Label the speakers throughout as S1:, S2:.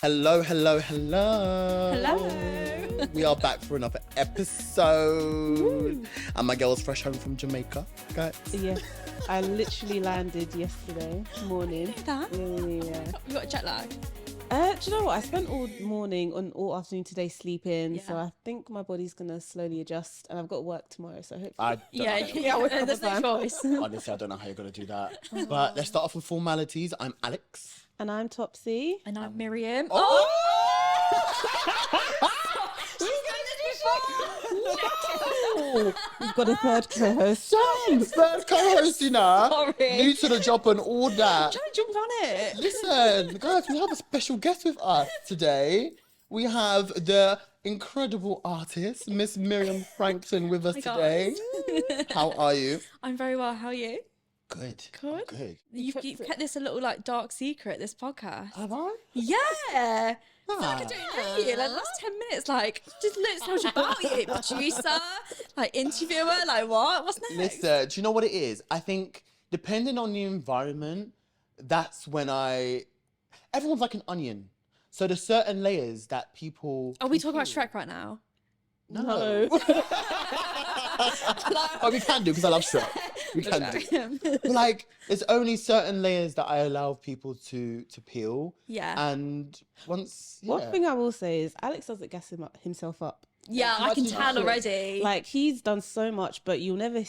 S1: Hello, hello, hello.
S2: Hello.
S1: We are back for another episode. And my girl's fresh home from Jamaica, guys.
S2: Yeah, I literally landed yesterday morning.
S3: That?
S2: Yeah.
S3: You got a jet lag?
S2: Do you know what? I spent all morning and all afternoon today sleeping, so
S3: Yeah.
S2: I think my body's gonna slowly adjust, and I've got work tomorrow, so hopefully.
S1: I don't
S3: Yeah,
S1: know.
S2: Yeah, we're
S3: there's no
S2: fine.
S3: choice.
S1: Honestly, I don't know how you're going to do that. But let's start off with formalities. I'm Alex.
S2: And I'm Topsy.
S3: And I'm Miriam.
S1: Oh!
S2: We've got a third co-host.
S1: Third co-host, you know.
S3: Sorry.
S1: New to the job and all that.
S3: Trying to jump on it.
S1: Listen, guys, we have a special guest with us today. We have the incredible artist, Miss Miriam Franklin, with us
S3: my
S1: today. How are you?
S3: I'm very well. How are you?
S1: Good.
S3: Good.
S1: Good.
S3: You've kept this a little like dark secret, this podcast.
S1: Have I?
S3: Yeah. I feel like I
S1: Ah.
S3: don't know you. Like last 10 minutes, like just let's know about you. Producer, like interviewer, like what? What's next?
S1: Listen, do you know what it is? I think depending on the environment, that's when everyone's like an onion. So there's certain layers that people.
S3: Are we talking about Shrek right now?
S1: No. But we can do because I love Shrek. We can do. But like, there's only certain layers that I allow people to peel.
S3: Yeah.
S1: And once.
S2: One
S1: yeah.
S2: thing I will say is Alex doesn't gas himself up.
S3: Yeah, I can
S1: much
S3: tell
S1: as-
S3: already.
S2: Like he's done so much, but you'll never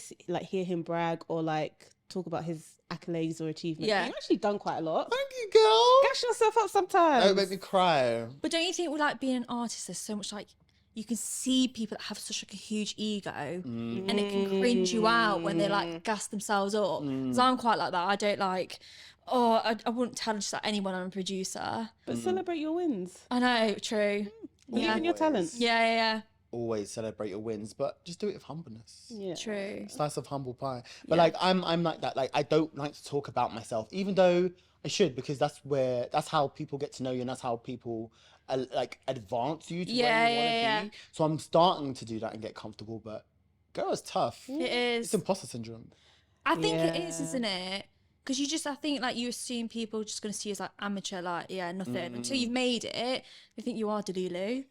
S2: hear him brag or like talk about his accolades or achievements.
S3: Yeah.
S2: You've actually done quite a lot.
S1: Thank you, girl.
S2: Gas yourself up sometimes.
S1: Don't make me cry.
S3: But don't you think with like being an artist, there's so much like you can see people that have such like a huge ego, and it can cringe you out when they like gas themselves up. So I'm quite like that. I don't like. Oh, I wouldn't tell just like anyone I'm a producer.
S2: But celebrate your wins.
S3: I know, true.
S2: Believe
S3: Yeah,
S2: in your talent.
S3: yeah,
S1: Always celebrate your wins, but just do it with humbleness.
S2: Yeah.
S3: true.
S1: Slice of humble pie. But
S3: Yeah.
S1: like I'm like that. Like I don't like to talk about myself, even though I should, because that's how people get to know you, and that's how people like advance you to
S3: Yeah,
S1: where you want to
S3: yeah,
S1: be. So I'm starting to do that and get comfortable. But girl, it's tough.
S3: It
S1: It's
S3: is.
S1: imposter syndrome.
S3: I think it is,
S2: Yeah.
S3: isn't it? Because I think like you assume people are just going to see you as like amateur, like yeah, nothing. Until you've made it, they think you are Delulu.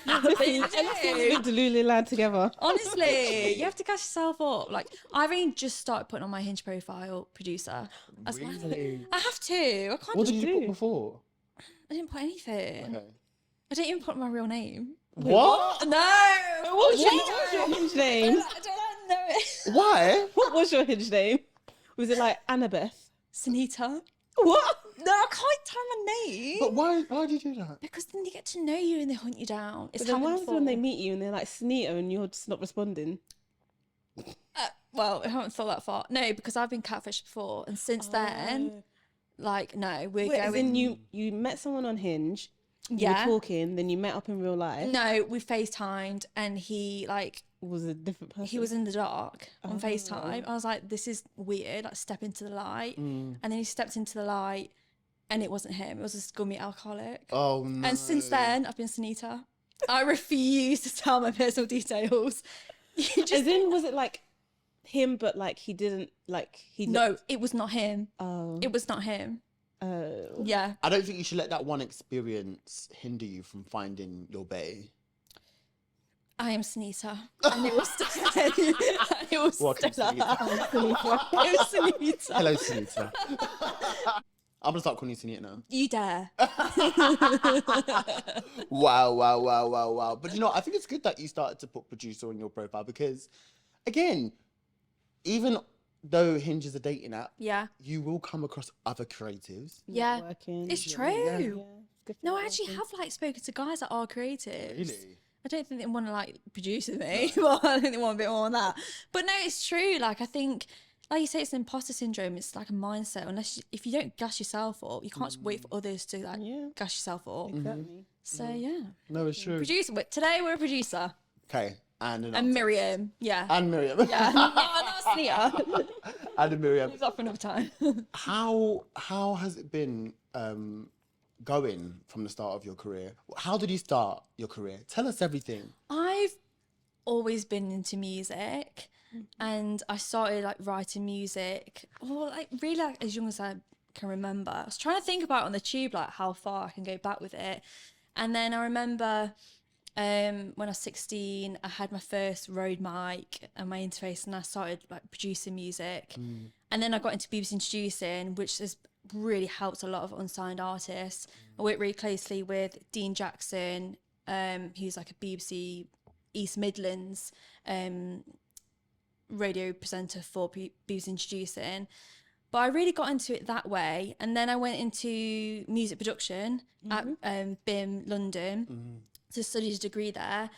S3: But you do.
S2: Delulu land together.
S3: Honestly, you have to catch yourself up. Like, I've only just started putting on my Hinge profile, producer.
S1: Really?
S3: I have to. I can't
S1: What
S3: just
S1: did you
S2: do.
S1: put before?
S3: I didn't put anything.
S1: Okay.
S3: I didn't even put my real name.
S1: What?
S3: No.
S2: What was your hinge name?
S3: I don't know it.
S1: Why?
S2: What was your hinge name? Was it like Annabeth?
S3: Sunita.
S2: What?
S3: No, I can't tell my name.
S1: But why do you do that?
S3: Because then they get to know you and they hunt you down. It's
S2: But then what
S3: happened
S2: happens when they
S3: before.
S2: meet you and they're like Sunita and you're just not responding?
S3: Well, I haven't thought that far. No, because I've been catfished before, and since then, like, no, we're
S2: Wait, as
S3: going.
S2: in you met someone on Hinge, you
S3: Yeah.
S2: were talking, then you met up in real life.
S3: No, we FaceTimed, and he
S2: Was a different person.
S3: he was in the dark on
S2: Oh.
S3: FaceTime. I was like, this is weird. Like, step into the light, and then he stepped into the light, and it wasn't him. It was a scummy alcoholic.
S1: Oh no.
S3: And since then, I've been Sunita. I refuse to tell my personal details. You just
S2: As in, was it like him, but like he didn't like he?
S3: no, it was not him.
S2: Oh.
S3: It was not him.
S2: Oh.
S3: Yeah.
S1: I don't think you should let that one experience hinder you from finding your bae.
S3: I am Sunita. And it was it was
S1: Welcome,
S3: Stella.
S1: Sunita.
S3: It was Sunita.
S1: Hello, Sunita. I'm gonna start calling you Sunita now.
S3: You dare.
S1: Wow. But you know, I think it's good that you started to put producer on your profile because, again, even though Hinge is a dating app,
S3: Yeah.
S1: you will come across other creatives.
S3: Yeah.
S2: Networking.
S3: It's
S2: Yeah.
S3: true.
S2: Yeah, it's good for
S3: No, I actually
S2: networking.
S3: have like spoken to guys that are creatives.
S1: Really?
S3: I don't think they want to like produce with me. Well, I think they want a bit more on that. But no, it's true. Like I think, like you say, it's an imposter syndrome. It's like a mindset. If you don't gas yourself up, you can't just wait for others to like
S2: Yeah.
S3: gas yourself up.
S2: Exactly.
S3: So yeah,
S1: No, it's true.
S3: producer. But today we're a producer.
S1: Okay, and an
S3: And
S1: artist.
S3: Miriam, yeah.
S1: And Miriam.
S3: Yeah. Not Sunita.
S1: And Miriam.
S3: Leave that for another time.
S1: How has it been going from the start of your career? How did you start your career? Tell us everything.
S3: I've always been into music, and I started like writing music, or like really like as young as I can remember. I was trying to think about it on the tube, like how far I can go back with it. And then I remember when I was 16, I had my first Rode mic and my interface, and I started like producing music. And then I got into BBC Introducing, which has really helped a lot of unsigned artists. I worked really closely with Dean Jackson, who's like a BBC East Midlands radio presenter for BBC Introducing. But I really got into it that way. And then I went into music production at BIM London to study a degree there.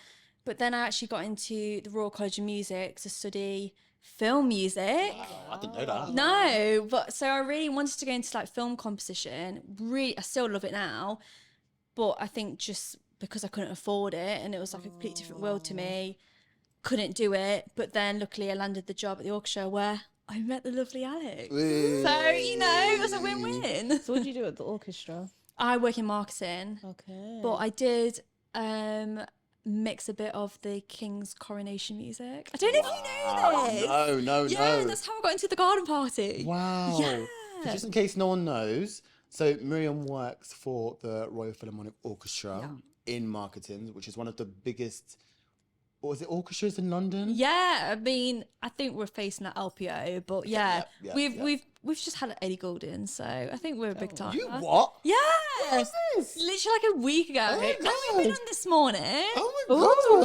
S3: But then I actually got into the Royal College of Music to study film music.
S1: Wow, I didn't know that.
S3: No, but so I really wanted to go into like film composition. Really, I still love it now. But I think just because I couldn't afford it and it was like a completely different world to me, couldn't do it. But then luckily I landed the job at the orchestra where I met the lovely Alex. So, you know, it was a win-win.
S2: So what do you do at the orchestra?
S3: I work in marketing.
S2: Okay.
S3: But I did mix a bit of the King's coronation music. I don't know if you know this.
S1: No.
S3: Yeah, that's how I got into the garden party.
S1: Wow.
S3: Yeah.
S1: So just in case no one knows, so Miriam works for the Royal Philharmonic Orchestra in marketing, which is one of the biggest, what was it, orchestras in London?
S3: Yeah, I mean, I think we're facing that LPO, but yeah, we've just had Eddie Goulding, so I think we're a big time.
S1: You what?
S3: Yeah,
S1: What's this?
S3: literally like a week ago.
S1: Oh my
S3: We've been
S1: God.
S3: on this morning.
S1: Oh my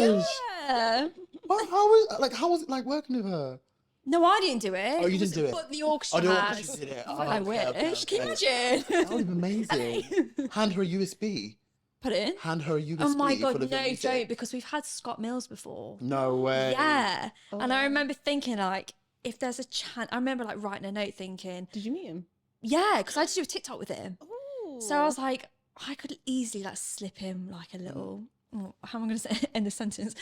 S1: gosh.
S3: Yeah.
S1: Well, how was it like working with her?
S3: No, I didn't do it.
S1: Oh, you didn't do it?
S3: But the orchestra
S1: Oh, the
S3: has.
S1: orchestra did it. Oh,
S3: I
S1: okay,
S3: wish.
S1: okay,
S3: Can you imagine?
S1: That would be amazing. Hand her a USB.
S3: Put it in.
S1: Hand her a USB.
S3: Oh my
S1: full
S3: God,
S1: of
S3: no,
S1: music.
S3: don't, because we've had Scott Mills before.
S1: No way.
S3: Yeah. And I remember thinking, like, if there's a chance, I remember, like, writing a note thinking,
S2: Did you meet him?
S3: yeah, because I had to do a TikTok with him.
S2: Oh.
S3: So I was like, I could easily, like, slip him, like, a little, how am I going to say, end the sentence?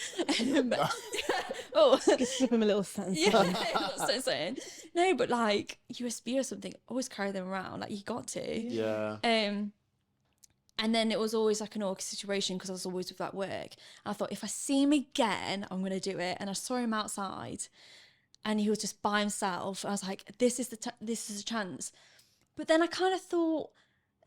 S3: Oh.
S2: Slip him a little sentence.
S3: Yeah, that's what I'm saying. No, but, like, USB or something, always carry them around. Like, you got to.
S1: Yeah.
S3: And then it was always like an awkward situation because I was always with that work. I thought, if I see him again, I'm going to do it. And I saw him outside and he was just by himself. I was like, this is a chance. But then I kind of thought,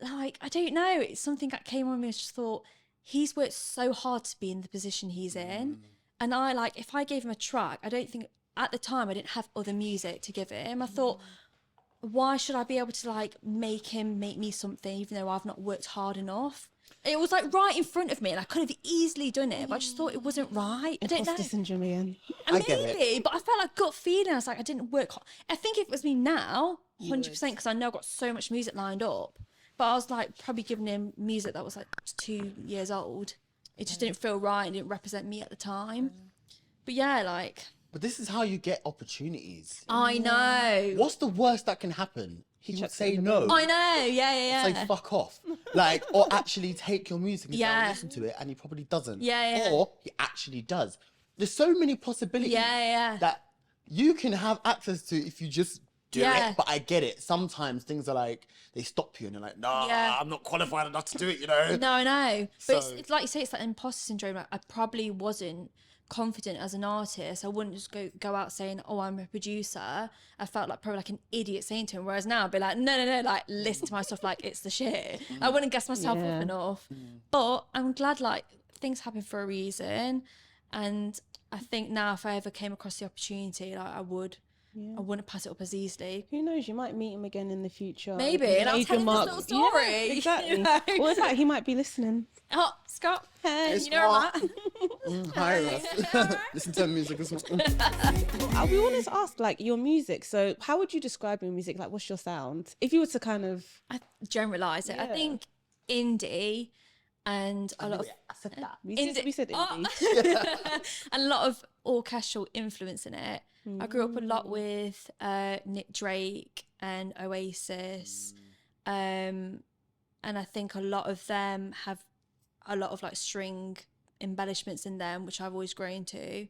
S3: like, I don't know. It's something that came on me. I just thought, he's worked so hard to be in the position he's in. And I, like, if I gave him a track, I don't think, at the time, I didn't have other music to give him. I thought, why should I be able to like make him make me something even though I've not worked hard enough? It was like right in front of me and I could have easily done it, but I just thought it wasn't right. I don't know.
S2: Imposter syndrome again.
S1: I get it.
S3: Maybe, but I felt like gut feeling. I was like, I didn't work hard. I think if it was me now, 100%, because I know I've got so much music lined up. But I was like probably giving him music that was like 2 years old. It just didn't feel right and didn't represent me at the time. But yeah, like,
S1: But this is how you get opportunities.
S3: I know.
S1: What's the worst that can happen? He would
S2: chucks it
S1: say
S2: in the
S1: no.
S3: I know. Yeah.
S1: Say fuck off. Like, or actually take your music and
S3: Yeah.
S1: go listen to it, and he probably doesn't.
S3: Yeah.
S1: Or he actually does. There's so many possibilities
S3: Yeah.
S1: that you can have access to if you just do
S3: Yeah.
S1: it. But I get it. Sometimes things are like, they stop you and you're like, nah,
S3: Yeah.
S1: I'm not qualified enough to do it, you know?
S3: No, I know. But
S1: So-
S3: it's like you say, it's like imposter syndrome. Like, I probably wasn't confident as an artist. I wouldn't just go out saying, oh, I'm a producer. I felt like probably like an idiot saying to him. Whereas now I'd be like, no, like listen to my stuff like it's the shit. I wouldn't gas myself
S2: Yeah.
S3: up enough. But I'm glad like things happen for a reason. And I think now if I ever came across the opportunity, like I wouldn't pass it up as easily.
S2: Who knows? You might meet him again in the future.
S3: Maybe, and I'll tell him this little story.
S2: Yeah, exactly.
S3: You know?
S2: Well, in fact, he might be listening.
S3: Oh, Scott,
S2: Hey,
S3: you know
S1: Scott.
S3: that?
S1: Hi, Russ. Listen to music as well.
S2: We wanted to ask, like, your music. So, how would you describe your music? Like, what's your sound? If you were to kind of,
S3: I generalise it. I
S2: Yeah.
S3: think indie and a lot of
S1: I said that.
S2: we said
S3: Oh.
S2: indie.
S3: and a lot of orchestral influence in it. I grew up a lot with Nick Drake and Oasis, and I think a lot of them have a lot of like string embellishments in them, which I've always grown to.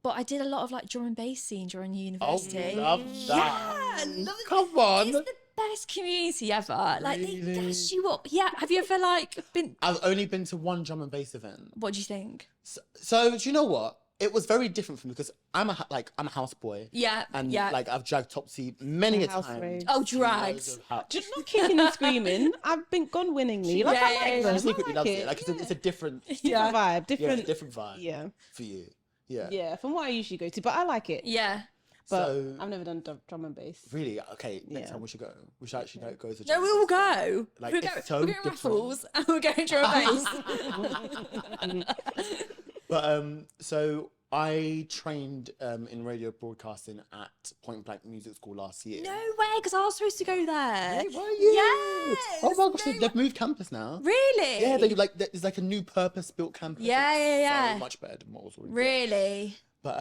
S3: But I did a lot of like drum and bass scene during university.
S1: Oh, love that.
S3: Yeah, love it.
S1: Come on.
S3: It's the best community ever. Like they
S1: Really?
S3: gas you up. Yeah. Have you ever like been?
S1: I've only been to one drum and bass event.
S3: What do you think?
S1: So do you know what? it was very different for me because I'm a house boy.
S3: Yeah,
S1: And
S3: yeah.
S1: like I've dragged Topsy many a
S2: House
S1: time.
S2: raves.
S3: Oh,
S1: to
S3: drags.
S1: loads of house-
S2: Just not kicking and screaming. I've been gone winningly. Like,
S3: Yeah,
S2: I
S3: yeah,
S2: like
S3: yeah.
S2: them.
S1: She secretly
S2: I
S1: loves
S2: like
S1: it. Like it's a different,
S2: different vibe. Different.
S1: different vibe.
S2: Yeah.
S1: For you. Yeah.
S2: Yeah. From what I usually go to, but I like it.
S3: Yeah.
S2: But
S1: So
S2: I've never done drum and bass.
S1: really, okay. Next
S2: Yeah.
S1: time we should go. We should actually go to.
S3: No, we will go.
S1: Like,
S3: we're
S1: it's
S3: going,
S1: so
S3: we're going
S1: different.
S3: raffles and we're going drum and bass.
S1: But so I trained in radio broadcasting at Point Blank Music School last year.
S3: No way, because I was supposed to go there.
S1: Hey, were you?
S3: Yes,
S1: Oh my gosh,
S3: no
S1: they've moved campus now.
S3: Really?
S1: Yeah, they like there's like a new purpose-built campus.
S3: Yeah,
S1: It's
S3: yeah, yeah.
S1: So much better than what was already.
S3: Really?
S1: But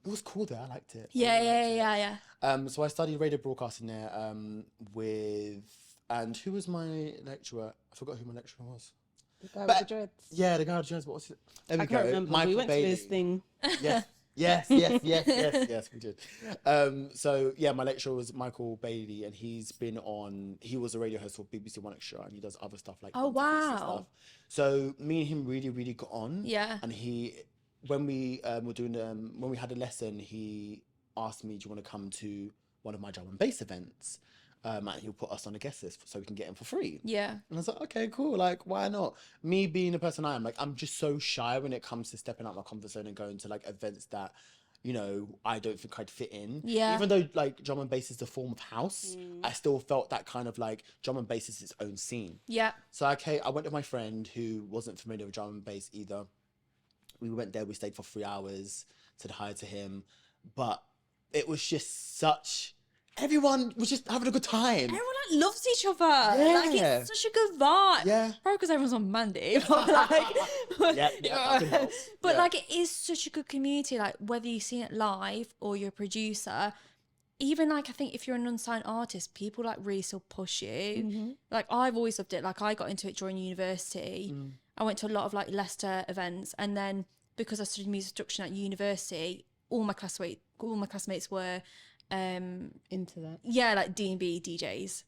S1: it was cool there. I liked it. I
S3: Yeah,
S1: really
S3: yeah,
S1: liked it.
S3: yeah, yeah.
S1: So I studied radio broadcasting there and who was my lecturer? I forgot who my lecturer was.
S2: The guy
S1: But-
S2: with the dreads.
S1: Yeah, the guy with Jones. What was it? There we
S2: I
S1: go.
S2: can't remember.
S1: Michael
S2: We went
S1: Bailey.
S2: to his thing.
S1: Yes, yes, we did. So yeah, my lecturer was Michael Bailey, and he was a radio host for BBC One Extra, and he does other stuff like
S3: Oh,
S1: interviews and
S3: wow.
S1: stuff. So me and him really, really got on.
S3: Yeah.
S1: And when we were doing when we had a lesson, he asked me, "Do you want to come to one of my drum and bass events?" And he'll put us on a guest list so we can get in for free.
S3: Yeah.
S1: And I was like, okay, cool. Like, why not? Me being the person I am, like, I'm just so shy when it comes to stepping out my comfort zone and going to like events that, I don't think I'd fit in.
S3: Yeah.
S1: Even though like drum and bass is the form of house, I still felt that kind of like drum and bass is its own scene.
S3: Yeah.
S1: So okay, I went with my friend who wasn't familiar with drum and bass either. We went there. We stayed for 3 hours. Said hi to him, but it was just everyone was just having a good time.
S3: Everyone like loves each other. Like
S1: Yeah.
S3: it's such a good vibe.
S1: Yeah.
S3: Probably because everyone's on Monday. But like,
S1: Yeah, that can help.
S3: but
S1: Yeah.
S3: like it is such a good community. Like whether you see it live or you're a producer, even like I think if you're an unsigned artist, people like really still push you.
S2: Mm-hmm.
S3: Like I've always loved it. Like I got into it during university.
S1: Mm.
S3: I went to a lot of like Leicester events, and then because I studied music production at university, all my classmates were
S2: Into that.
S3: yeah, like D&B DJs.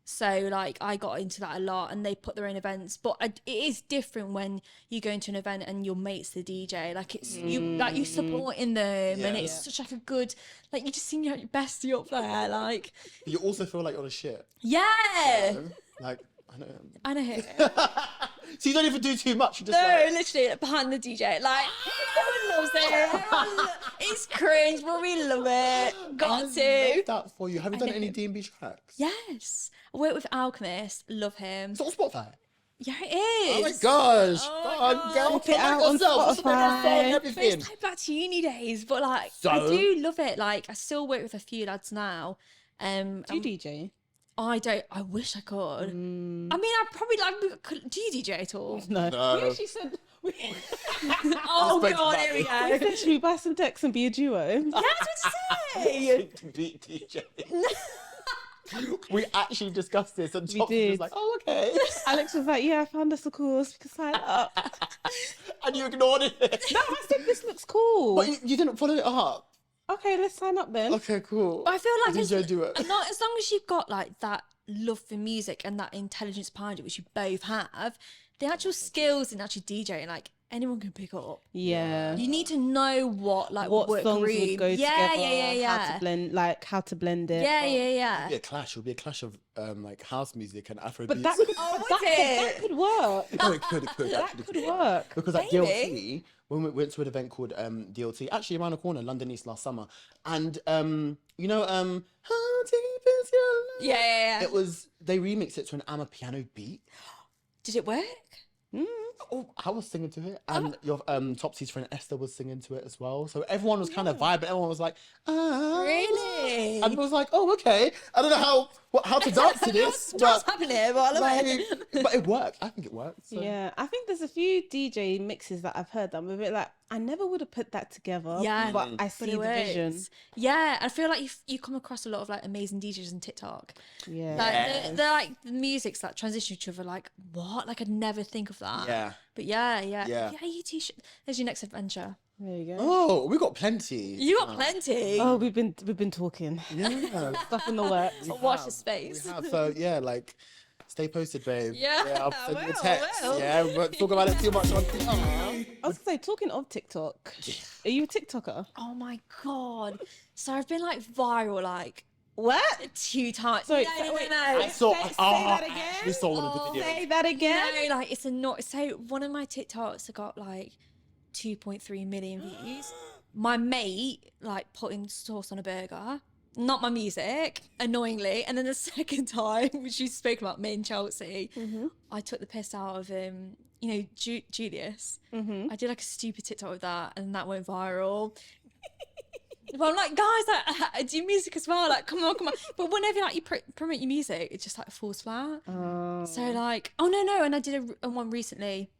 S3: So like I got into that a lot, and they put their own events. But it is different when you go into an event and your mate's the DJ. Like it's you supporting them, and
S1: Yeah.
S3: it's such like a good like you just seem your bestie up there. Like
S1: But you also feel like you're the shit.
S3: yeah,
S1: Like, I know.
S3: I know.
S1: So you don't even do too much. You just
S3: No,
S1: like,
S3: literally behind the DJ. Like everyone loves it. It's cringe, but we love it. Got
S1: I
S3: to.
S1: love that for you. Have you done any D&B tracks?
S3: Yes. I work with Alchemist. Love him.
S1: It's on Spotify.
S3: Yeah, it is.
S1: Oh my gosh.
S3: Oh
S1: Go
S3: my
S1: on,
S3: God.
S1: girl.
S2: Check it out on
S1: What's the name of the song and
S2: Spotify.
S3: But
S1: everything?
S3: it's like back to uni days, but like
S1: So?
S3: I do love it. Like I still work with a few lads now.
S2: Do you DJ?
S3: I don't. I wish I could. I mean, I probably like. Do you DJ at all?
S2: No.
S1: No.
S2: We actually said.
S3: Oh
S1: spoke
S3: god,
S1: about
S3: here we
S1: this.
S3: go.
S2: Should we buy some decks and be a duo?
S3: Yeah, that's what to say.
S1: Beat DJ. We actually discussed this, and
S2: We
S1: Tops was
S2: did.
S1: like, "Oh, okay,"
S2: Alex was like, "Yeah, I found us a course. We can sign up."
S1: and you ignored it.
S2: No, I said this looks cool.
S1: But you didn't follow it up.
S2: Okay, let's sign up then.
S1: Okay, cool.
S3: But I feel like
S1: DJ do it.
S3: not as long as you've got like that love for music and that intelligence behind it, which you both have, the actual skills in actually DJing, like anyone can pick up.
S2: Yeah.
S3: You need to know what
S2: What songs would go
S3: yeah,
S2: together?
S3: yeah, yeah,
S2: How to
S3: yeah.
S2: blend, how to blend it.
S3: Yeah, yeah,
S1: It'll
S3: yeah.
S1: be a clash. It'll be a clash of like house music and Afro
S2: But
S1: beats.
S2: that could,
S3: Oh,
S2: that,
S3: would it?
S2: that could work.
S1: No, it could.
S2: That
S1: actually
S2: could work.
S1: Because at
S3: Maybe.
S1: DLT, when we went to an event called DLT, actually around the corner, London East last summer, and how deep is your love?
S3: Yeah, yeah, yeah.
S1: They remixed it to an Amapiano beat.
S3: Did it work?
S1: Oh, I was singing to it, and your Topsy's friend Esther was singing to it as well. So everyone was kind of vibing. Everyone was like, ah.
S3: Really?
S1: And I was like, oh, okay. I don't know how to dance to this,
S3: What's
S1: but
S3: happening? But I love it.
S1: but it worked. I think it worked. So.
S2: Yeah, I think there's a few DJ mixes that I've heard that I'm a bit like, I never would have put that together.
S3: Yeah,
S2: but I
S3: But
S2: see
S3: it
S2: the vision.
S3: works. Yeah, I feel like you come across a lot of like amazing DJs on TikTok.
S2: Yeah.
S3: Like they're like the music's like transition to each other. Like what? Like I'd never think of that.
S1: Yeah.
S3: But yeah.
S1: Yeah.
S3: You two should. There's your next adventure.
S2: There you go.
S1: Oh, we got plenty.
S3: You got plenty.
S2: Oh, we've been talking.
S1: Yeah.
S2: Stuff in the works.
S3: Watch the space.
S1: We have. So yeah, like Stay posted, babe.
S3: Yeah,
S1: I'll send you a
S2: well,
S1: text.
S2: well.
S1: Yeah, we won't talk about it too much on TikTok.
S2: I was gonna say, talking of TikTok, are you a TikToker?
S3: Oh my God. So I've been like viral like
S2: What?
S3: 2 times.
S2: Sorry,
S3: no,
S2: so-
S3: no,
S2: wait,
S3: no.
S1: I saw.
S2: Say
S1: Oh,
S2: that
S1: I
S2: again.
S1: actually saw one of the videos.
S2: Say that again.
S3: No, like it's a not. So one of my TikToks have got like 2.3 million views. My mate like putting sauce on a burger, not my music, annoyingly. And then the second time, which you spoke about, me and Chelsea, I took the piss out of Julius. I did like a stupid TikTok with that, and that went viral. But I'm like, guys, like, I do music as well. Like, come on. But whenever like you promote your music, it just like falls flat. So like, oh no, and I did a one recently.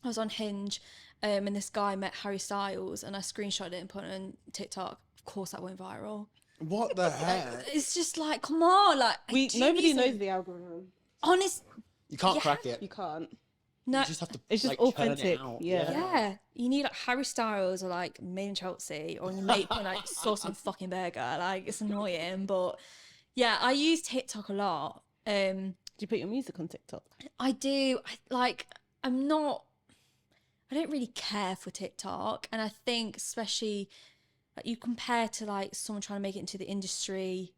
S3: I was on Hinge, and this guy met Harry Styles, and I screenshotted it and put it on TikTok. Of course, that went viral.
S1: What the heck?
S3: It's just like, come on, like
S2: Nobody knows the algorithm.
S3: Honest,
S1: You can't
S3: Yeah.
S1: crack it.
S2: You can't.
S3: no,
S1: You just have to.
S2: It's just
S1: like, churn it
S2: authentic,
S1: out.
S2: yeah.
S3: yeah, you need like Harry Styles or like me and Chelsea or your mate putting like sauce on fucking burger. Like it's annoying, but yeah, I use TikTok a lot.
S2: Do you put your music on TikTok?
S3: I do. I don't really care for TikTok, and I think especially like you compare to like someone trying to make it into the industry.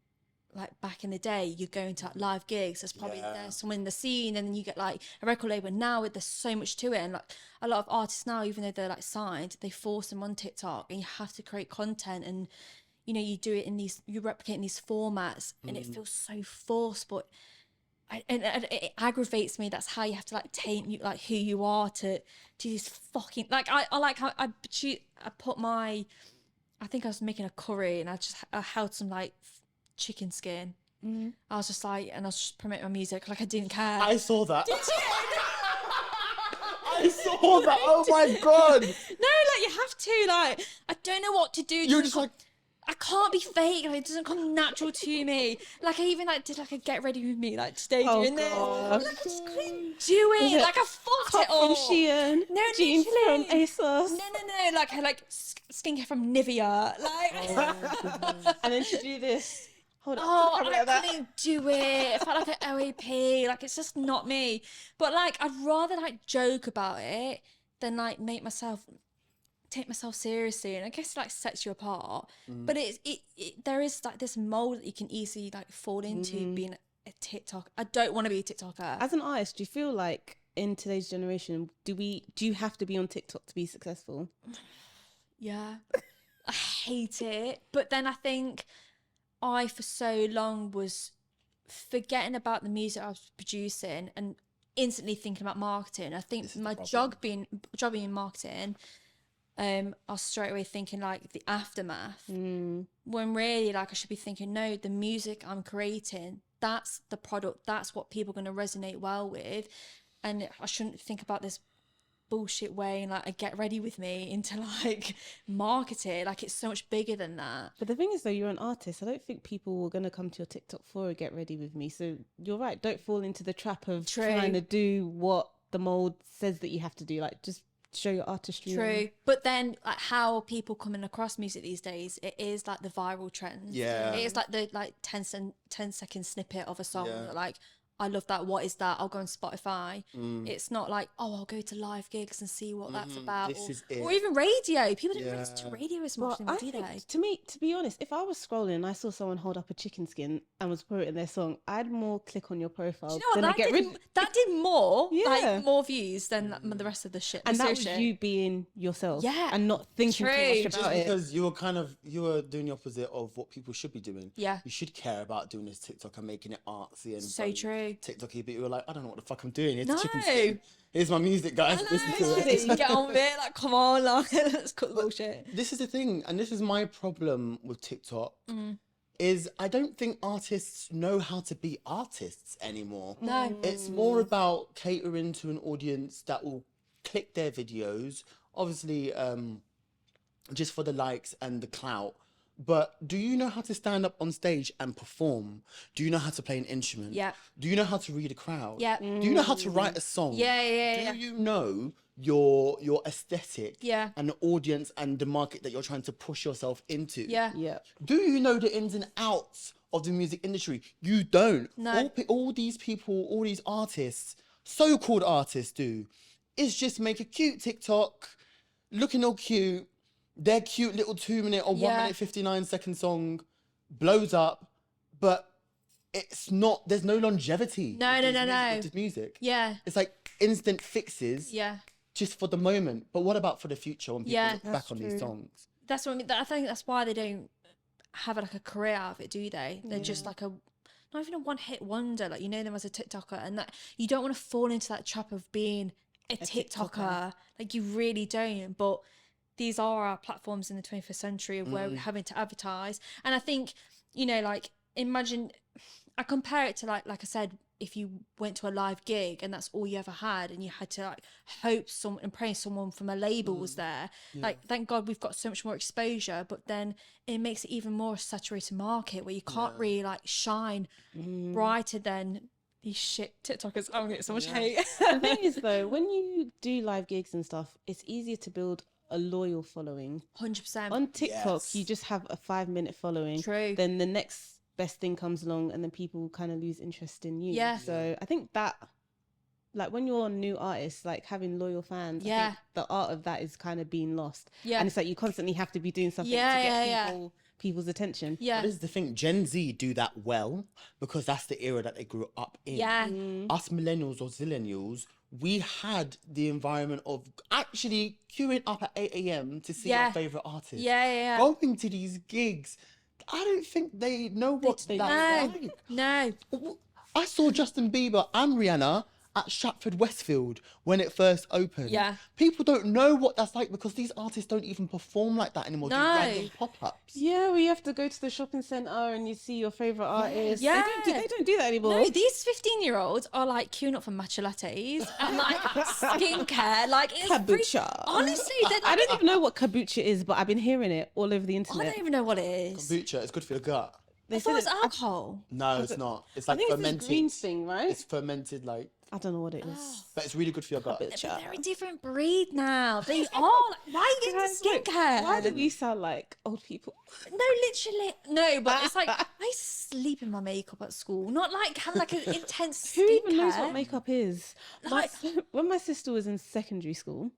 S3: Like back in the day, you're going to like live gigs. There's probably there's someone in the scene, and then you get like a record label. Now there's so much to it, and like a lot of artists now, even though they're like signed, they force them on TikTok, and you have to create content, and you do it in you replicate in these formats, and it feels so forced. But and it aggravates me. That's how you have to like taint you, like who you are to do this fucking like I like how I put my I think I was making a curry, and I held some like chicken skin. I was just like, and I was just promoting my music like I didn't care.
S1: I saw that. I saw that. Oh my God.
S3: No, like you have to. Like I don't know what to do.
S1: You're just like.
S3: I can't be fake. Like, it doesn't come natural to me. Like I even like did like a get ready with me like today doing this.
S2: God.
S3: Like I just couldn't do it. Like I fucked it
S2: Cup
S3: all.
S2: from Shein,
S3: No,
S2: jeans from
S3: literally.
S2: ASOS.
S3: No. Like I like skincare from Nivea. Like.
S2: And then to do this. Hold on.
S3: Oh,
S2: camera
S3: I
S2: like that.
S3: couldn't do it. I felt like an OAP. Like it's just not me. But like I'd rather like joke about it than like take myself seriously, and I guess it like sets you apart. But there is like this mold that you can easily like fall into being a TikTok. I don't want to be a TikToker.
S2: As an artist, do you feel like in today's generation, do you have to be on TikTok to be successful?
S3: Yeah, I hate it. But then I think I for so long was forgetting about the music I was producing and instantly thinking about marketing. I think my job being in marketing. I was straight away thinking like the aftermath, when really like I should be thinking, no, the music I'm creating, that's the product, that's what people are going to resonate well with, and I shouldn't think about this bullshit way and like a get ready with me into like marketing. Like it's so much bigger than that.
S2: But the thing is, though, you're an artist. I don't think people were going to come to your TikTok for a get ready with me. So you're right. Don't fall into the trap of trying to do what the mold says that you have to do. Like just show your artistry.
S3: True. But then like how are people coming across music these days, it is like the viral trend.
S1: Yeah.
S3: It is like the 10-second snippet of a song
S1: Yeah.
S3: that, like I love that, what is that, I'll go on Spotify. It's not like, oh, I'll go to live gigs and see what that's about,
S1: This is
S3: or
S1: it.
S3: even radio. People don't
S1: Yeah.
S3: listen to radio as
S2: Well,
S3: much
S2: I
S3: anymore, do they?
S2: think, to me, to be honest, if I was scrolling and I saw someone hold up a chicken skin and was promoting their song, I'd more click on your profile
S3: Do you know what,
S2: than I get rid.
S3: that did more,
S2: Yeah.
S3: like more views than the rest of the shit.
S2: And
S3: the
S2: that was
S3: shit.
S2: you being yourself,
S3: Yeah.
S2: and not thinking
S3: True.
S2: too much
S1: Just
S2: about it.
S1: because you were doing the opposite of what people should be doing.
S3: Yeah.
S1: You should care about doing this TikTok and making it artsy and
S3: So
S1: fun
S3: true.
S1: TikToky, but you were like, I don't know what the fuck I'm doing. It's
S3: No.
S1: a chicken skin. Here's my music, guys. Listen to it.
S3: Get on with it. Like, come on, like, let's cut the bullshit.
S1: This is the thing, and this is my problem with TikTok, is I don't think artists know how to be artists anymore.
S3: No.
S1: It's more about catering to an audience that will click their videos, obviously just for the likes and the clout. But do you know how to stand up on stage and perform? Do you know how to play an instrument?
S3: Yeah.
S1: Do you know how to read a crowd?
S3: Yeah.
S1: Do you know how to write a song?
S3: Yeah.
S1: Do you know your aesthetic
S3: Yeah.
S1: and the audience and the market that you're trying to push yourself into?
S3: Yeah.
S2: Yeah.
S1: Do you know the ins and outs of the music industry. You don't.
S3: No.
S1: All these people, all these artists, so-called artists do, is just make a cute TikTok, looking all cute, their cute little 2-minute or 1-minute 59-second song blows up, but it's not, there's no longevity.
S3: No.
S1: With this music.
S3: Yeah.
S1: It's like instant fixes.
S3: Yeah.
S1: Just for the moment. But what about for the future when people look back on these songs?
S3: That's what I mean. I think that's why they don't have like a career out of it, do they? They're just like not even a one-hit wonder. Like, you know them as a TikToker, and that you don't want to fall into that trap of being a TikToker. Like, you really don't. But these are our platforms in the 21st century of where we're having to advertise. And I think, you know, like, imagine, I compare it to like I said, if you went to a live gig and that's all you ever had, and you had to like hope someone and pray someone from a label was there. Like, thank God we've got so much more exposure, but then it makes it even more a saturated market where you can't really like shine brighter than these shit TikTokers. I'm getting so much hate.
S2: The thing is though, when you do live gigs and stuff, it's easier to build a loyal following.
S3: 100%.
S2: On TikTok, you just have a 5-minute following.
S3: True.
S2: Then the next best thing comes along, and then people kind of lose interest in you.
S3: Yeah.
S2: So I think that, like, when you're a new artist, like having loyal fans, I think the art of that is kind of being lost.
S3: Yeah.
S2: And it's like you constantly have to be doing something to get people's attention.
S3: Yeah.
S1: But this is the thing, Gen Z do that well because that's the era that they grew up in.
S3: Yeah.
S1: Us millennials or zillennials, we had the environment of actually queuing up at 8 a.m. to see our favourite artist.
S3: Yeah.
S1: Going to these gigs. I don't think they know what that's like.
S3: No.
S1: I saw Justin Bieber and Rihanna at Stratford Westfield when it first opened.
S3: Yeah.
S1: People don't know what that's like because these artists don't even perform like that anymore.
S3: No.
S1: Do random pop-ups.
S2: Yeah, we have to go to the shopping centre and you see your favourite artist.
S3: Yeah.
S2: They don't do that anymore.
S3: No, these 15-year-olds are like queuing up for matcha lattes and like skincare. Like, it's
S2: Kombucha.
S3: Honestly,
S2: I don't even know what kombucha is, but I've been hearing it all over the
S3: I
S2: internet.
S3: don't even know what it is.
S1: Kombucha, it's good for your gut.
S3: I thought it was alcohol.
S1: No, it's not. It's
S2: I
S1: like
S2: think it's
S1: fermented.
S2: this green thing, right?
S1: It's fermented, like,
S2: I don't know what it is.
S1: but it's really good for your gut.
S3: But they're a different breed now. They are. Like, why are you into skincare?
S2: Why do we sound like old people?
S3: No, literally. No, but it's like, I used to sleep in my makeup at school. Not like have like an intense
S2: Who
S3: skincare.
S2: even knows what makeup is?
S3: Like-
S2: When my sister was in secondary school,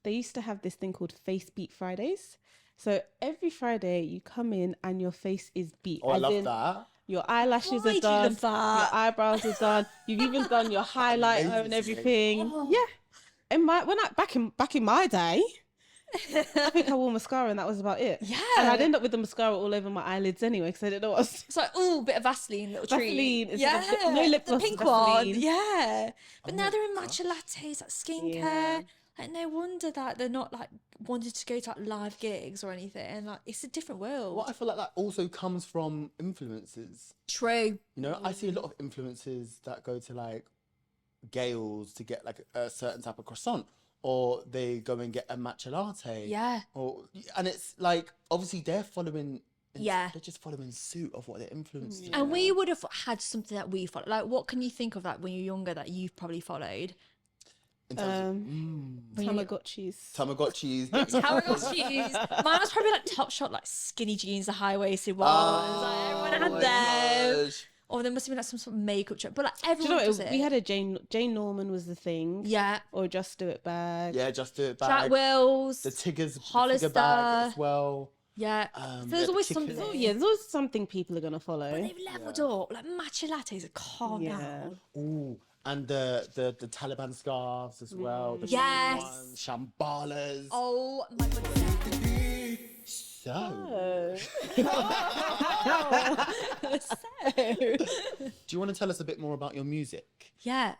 S2: they used to have this thing called Face Beat Fridays. So every Friday you come in and your face is beat.
S1: Oh, I
S2: As
S1: love
S2: in,
S1: that.
S2: Your eyelashes
S3: Why
S2: are
S3: do you
S2: done.
S3: love that?
S2: Your eyebrows are done. You've even done your highlighter and everything.
S3: Oh.
S2: Yeah. Back in my day, I think I wore mascara and that was about it.
S3: Yeah.
S2: And I'd end up with the mascara all over my eyelids anyway because I didn't know what was.
S3: It's like, ooh, bit of Vaseline, little
S2: Vaseline,
S3: treat.
S2: it's
S3: Yeah,
S2: like no lip
S3: the
S2: gloss,
S3: pink
S2: Vaseline.
S3: one. Yeah, but
S1: Oh
S3: now
S1: my
S3: they're in matcha lattes, like skincare.
S2: Yeah.
S3: Like, no wonder that they're not like wanted to go to like live gigs or anything. Like, it's a different world.
S1: Well, I feel like that also comes from influencers.
S3: True.
S1: You know, I see a lot of influencers that go to like Gales to get like a certain type of croissant, or they go and get a matcha latte.
S3: Yeah.
S1: And it's like obviously they're following.
S3: Yeah.
S1: They're just following suit of what their influencers. do.
S3: And we would have had something that we followed. Like, what can you think of that when you're younger that you've probably followed?
S1: In terms
S2: Tamagotchis.
S1: Tamagotchis.
S3: Tamagotchis. Mine was probably like Topshop, like skinny jeans, the high-waisted ones. like, everyone had
S1: my
S3: them.
S1: gosh.
S3: Or there must have been like some sort of makeup trend. But like
S2: Do you
S3: everyone
S2: know
S3: does
S2: what?
S3: it.
S2: We had a Jane Norman was the thing.
S3: Yeah.
S2: Or Just Do It bag.
S1: Yeah, just do it
S3: Jack
S1: bag.
S3: Wills.
S1: The Tigger
S3: Hollister.
S1: bag as well.
S3: Yeah.
S1: Um,
S3: There's
S1: the
S3: always
S1: chicken-
S3: something.
S2: Oh yeah, there's always something people are gonna follow.
S3: But they've leveled up. Like matcha lattes, calm
S2: Yeah.
S3: down.
S1: Ooh, and the Taliban scarves as well. The
S3: Yes.
S1: ones, Shambalas.
S3: Oh my god.
S1: So,
S2: Oh.
S1: do you want to tell us a bit more about your music?
S3: Yeah.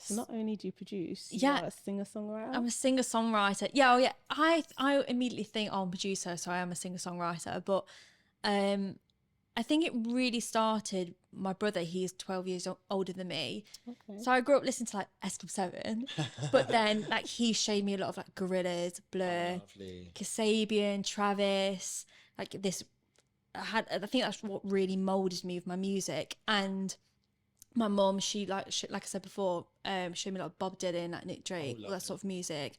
S2: So not only do you produce,
S3: Yeah.
S2: you're a singer-songwriter.
S3: I'm a singer-songwriter. Yeah, oh yeah. I immediately think, oh, I'm a producer, so I am a singer-songwriter. But I think it really started, my brother, he is 12 years older than me.
S2: Okay.
S3: So I grew up listening to like S Club 7. But then like he showed me a lot of like Gorillaz, Blur,
S1: Lovely.
S3: Kasabian, Travis, like this. I think that's what really molded me with my music. And my mum, she like I said before, showed me like Bob Dylan, like Nick Drake, all that sort of music.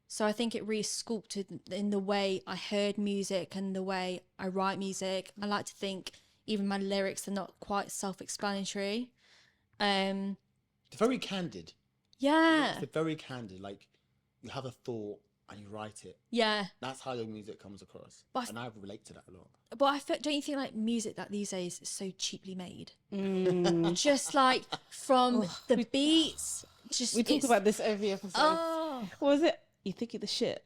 S3: So I think it really sculpted in the way I heard music and the way I write music. I like to think even my lyrics are not quite self-explanatory.
S1: They're very candid.
S3: Yeah.
S1: They're very candid. Like, you have a thought and you write it.
S3: Yeah.
S1: That's how your music comes across. And I relate to that a lot.
S3: But don't you think like music that these days is so cheaply made? Just like from the beats.
S2: We talk about this every episode.
S3: Oh.
S2: What was it? You think you're the shit.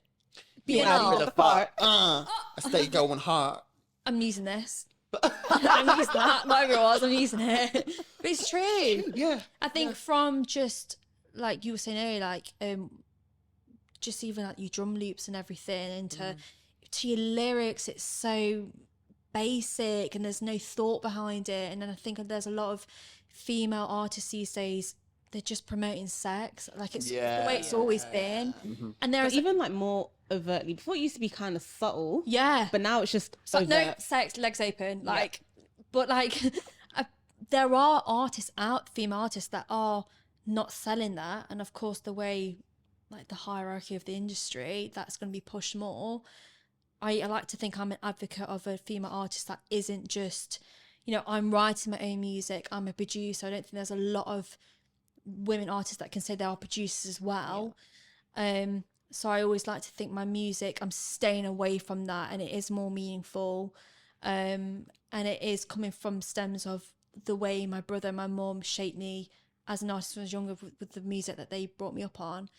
S3: Being
S2: out
S3: old.
S2: the part.
S1: I stay going hard.
S3: I'm using this. I'm using that. Whatever it was, I'm using it. But it's true.
S1: Yeah.
S3: I think from just like you were saying earlier, like just even like your drum loops and everything, and to your lyrics, it's so basic and there's no thought behind it. And then I think there's a lot of female artists these days, they're just promoting sex, like it's the way it's always been. And there's
S2: even like more overtly. Before it used to be kind of subtle,
S3: but
S2: now it's just
S3: so
S2: overt.
S3: no sex, legs open, like but like there are female artists that are not selling that, and of course the way like the hierarchy of the industry, that's going to be pushed more. I like to think I'm an advocate of a female artist that isn't just, you know, I'm writing my own music, I'm a producer. I don't think there's a lot of women artists that can say they are producers as well. So I always like to think my music, I'm staying away from that, and it is more meaningful, and it is coming from stems of the way my brother and my mum shaped me as an artist when I was younger with the music that they brought me up on.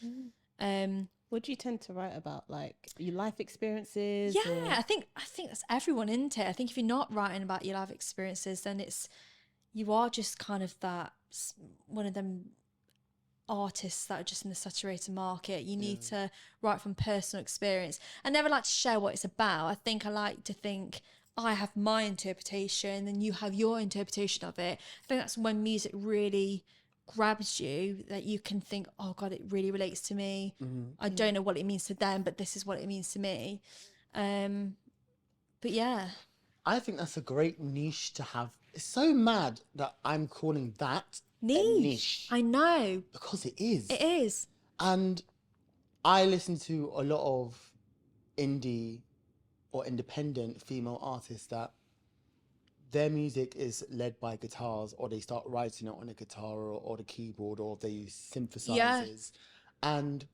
S2: What do you tend to write about, like your life experiences?
S3: I think that's everyone, isn't it? I think if you're not writing about your life experiences, then you are just kind of that one of them artists that are just in the saturated market. You need to write from personal experience. I never like to share what it's about. I like to think I have my interpretation and you have your interpretation of it. I think that's when music really grabs you, that you can think, oh God, it really relates to me. I don't know what it means to them, but this is what it means to me. But yeah.
S1: I think that's a great niche to have. It's so mad that I'm calling that a niche.
S3: I know.
S1: Because it is.
S3: It is.
S1: And I listen to a lot of indie or independent female artists that their music is led by guitars, or they start writing it on a guitar or the keyboard, or they use synthesizers. And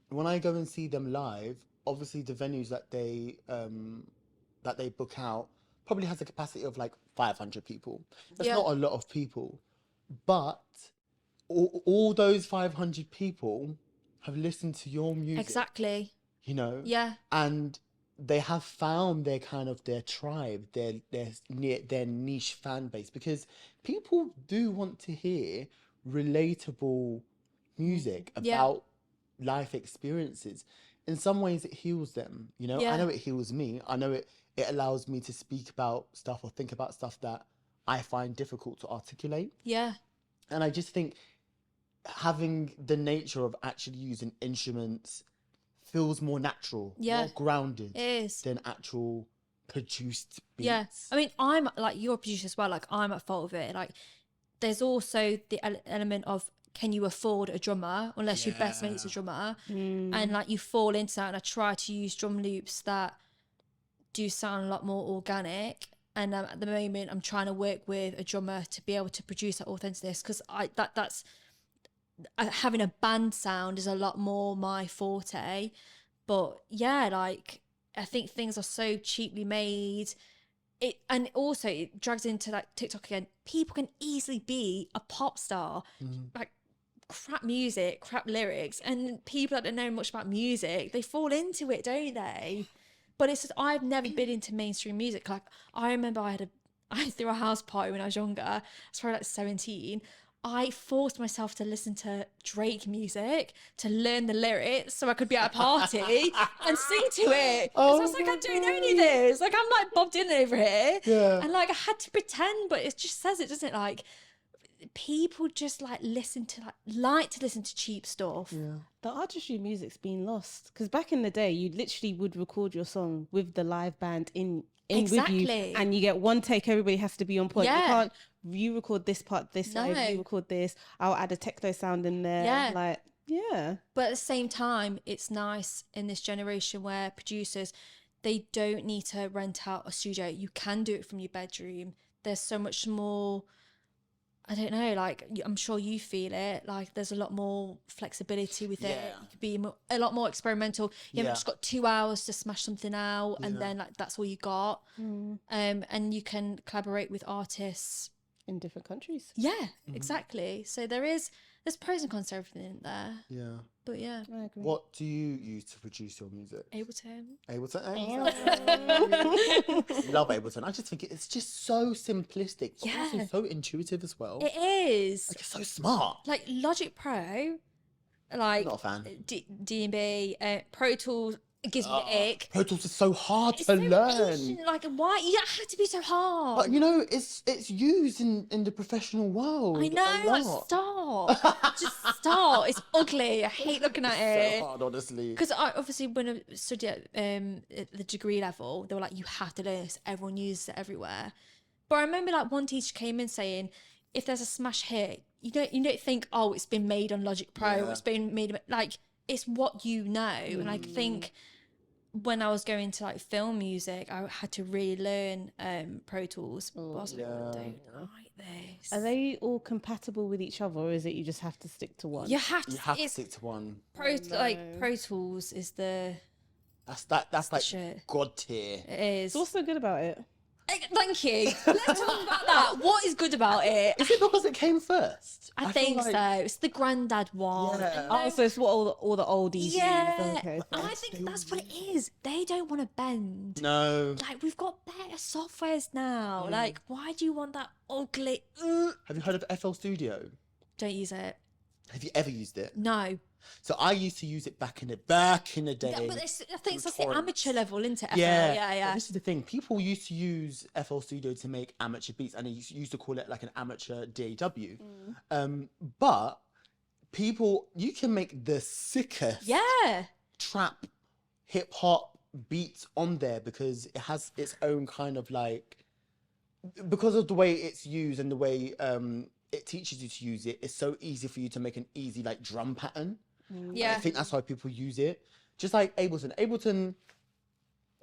S1: when I go and see them live, obviously the venues that they book out probably has a capacity of like 500 people. That's not a lot of people, but all those 500 people have listened to your music.
S3: Exactly.
S1: You know?
S3: Yeah.
S1: And they have found their kind of their tribe, their niche fan base, because people do want to hear relatable music about life experiences. In some ways it heals them, you know. I know it heals me. I know it allows me to speak about stuff or think about stuff that I find difficult to articulate.
S3: Yeah.
S1: And I just think having the nature of actually using instruments feels more natural, more grounded than actual produced beats.
S3: Yeah. I mean, I'm like, you're a producer as well, like I'm at fault of it. Like there's also the element of, can you afford a drummer unless your best mate's a drummer? And like you fall into that, and I try to use drum loops that do sound a lot more organic. And at the moment I'm trying to work with a drummer to be able to produce that authenticness, because that's having a band sound is a lot more my forte. But yeah, like I think things are so cheaply made. And also it drags into like TikTok again. People can easily be a pop star, like crap music, crap lyrics, and people that don't know much about music, they fall into it, don't they? But it's just, I've never been into mainstream music. Like I remember I threw a house party when I was younger. I was probably like 17. I forced myself to listen to Drake music to learn the lyrics so I could be at a party and sing to it. Because I was like, I don't know any of this. Like, I'm like Bob Dylan over here.
S1: Yeah.
S3: And like, I had to pretend, but it just says it, doesn't it? Like, people just like to listen to cheap stuff.
S2: Yeah. The artistry of music's been lost. Because back in the day, you literally would record your song with the live band in
S3: Exactly.
S2: with you, and you get one take. Everybody has to be on point.
S3: Yeah.
S2: You can't. You record this part this
S3: No.
S2: way. You record this. I'll add a techno sound in there.
S3: Yeah.
S2: Like Yeah.
S3: But at the same time, it's nice in this generation where producers, they don't need to rent out a studio. You can do it from your bedroom. There's so much more, I don't know, like, I'm sure you feel it, like there's a lot more flexibility with it.
S1: Yeah.
S3: You could be a lot more experimental. You haven't
S1: Yeah.
S3: just got 2 hours to smash something out and then like that's all you got. And you can collaborate with artists
S2: In different countries.
S3: Yeah, exactly. So there's pros and cons to everything there.
S1: Yeah.
S3: But yeah,
S2: I agree.
S1: What do you use to produce your music?
S3: Ableton.
S1: Ableton? Love Ableton. I just think it's just so simplistic, but also
S3: Yeah.
S1: so intuitive as well.
S3: It is.
S1: Like, it's so smart.
S3: Like Logic Pro, like
S1: Not a fan.
S3: D&B, Pro Tools, it gives me the ick.
S1: Pro Tools is so hard
S3: It's
S1: to
S3: so
S1: learn.
S3: Asian, like, why? You don't have to be so hard.
S1: But you know, it's used in the professional world.
S3: I know,
S1: a
S3: like,
S1: lot.
S3: stop. Just stop. It's ugly. I hate looking at it.
S1: So hard, honestly.
S3: Because I obviously, when I studied at the degree level, they were like, you have to learn this. Everyone uses it everywhere. But I remember like one teacher came in saying, if there's a smash hit, you don't think, oh, it's been made on Logic Pro.
S1: Yeah.
S3: Or it's been made, like, it's what you know. And I think when I was going to like film music, I had to really learn Pro Tools. But I was like, I don't like this.
S2: Are they all compatible with each other, or is it you just have to stick to one?
S3: You have to.
S1: You have to
S3: it's
S1: stick to one.
S3: like Pro Tools is the
S1: That's like
S3: shit.
S1: God tier.
S3: It is.
S2: So what's so good about it?
S3: Thank you. Let's talk about that. What is good about it?
S1: Is it because it came first?
S3: I
S1: feel
S3: think
S1: like-
S3: so. It's the granddad one.
S1: Yeah.
S2: Oh, so it's what all the oldies
S3: Yeah.
S2: use. Okay.
S3: And I think that's what it is. They don't want to bend.
S1: No.
S3: Like, we've got better softwares now. Like, why do you want that ugly?
S1: Have you heard of FL Studio?
S3: Don't use it.
S1: Have you ever used it?
S3: No.
S1: So I used to use it back in the day.
S3: Yeah, but I think it's like the
S1: torrents.
S3: amateur level, isn't it? FL?
S1: Yeah,
S3: Yeah.
S1: But this is the thing. People used to use FL Studio to make amateur beats, and they used to call it like an amateur DAW. But you can make the sickest
S3: Yeah.
S1: trap, hip hop beats on there because it has its own kind of like, because of the way it's used and the way it teaches you to use it. It's so easy for you to make an easy like drum pattern.
S3: Yeah.
S1: I think that's why people use it. Just like Ableton. Ableton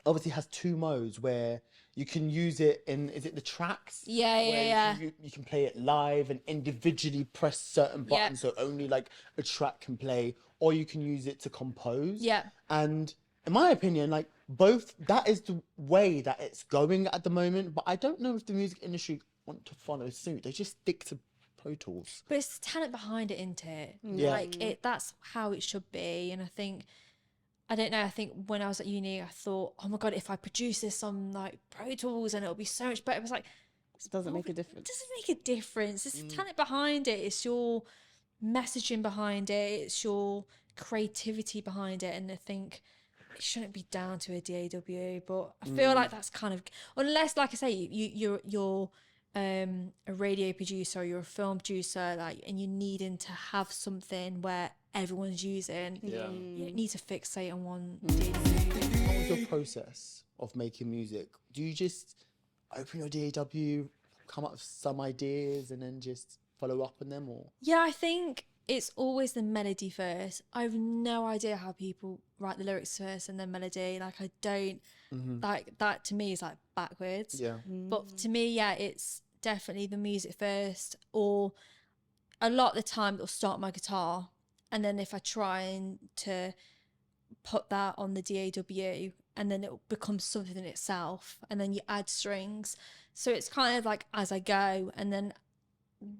S1: obviously has two modes where you can use it in, is it the tracks?
S3: Yeah.
S1: Where you can play it live and individually press certain
S3: Yeah.
S1: buttons so only like a track can play, or you can use it to compose.
S3: Yeah.
S1: And in my opinion, like both, that is the way that it's going at the moment. But I don't know if the music industry want to follow suit. They just stick to Pro Tools.
S3: But it's the talent behind it, isn't it?
S1: Yeah.
S3: Like, that's how it should be. And I don't know, I think when I was at uni, I thought, oh my God, if I produce this on like Pro Tools and it'll be so much better. It was like,
S2: It doesn't make a
S3: it
S2: difference.
S3: doesn't make a difference. It's the talent behind it. It's your messaging behind it. It's your creativity behind it. And I think it shouldn't be down to a DAW. But I feel like that's kind of, unless, like I say, you're a radio producer or you're a film producer, like, and you're needing to have something where everyone's using.
S1: Yeah.
S3: You don't need to fixate on one
S1: What was your process of making music? Do you just open your DAW, come up with some ideas, and then just follow up on them, or?
S3: Yeah, I think it's always the melody first. I have no idea how people write the lyrics first and then melody. Like, I don't, like, that to me is like backwards.
S1: Yeah.
S3: But to me, yeah, it's definitely the music first, or a lot of the time it'll start my guitar. And then if I try to put that on the DAW, and then it becomes something in itself, and then you add strings. So it's kind of like as I go, and then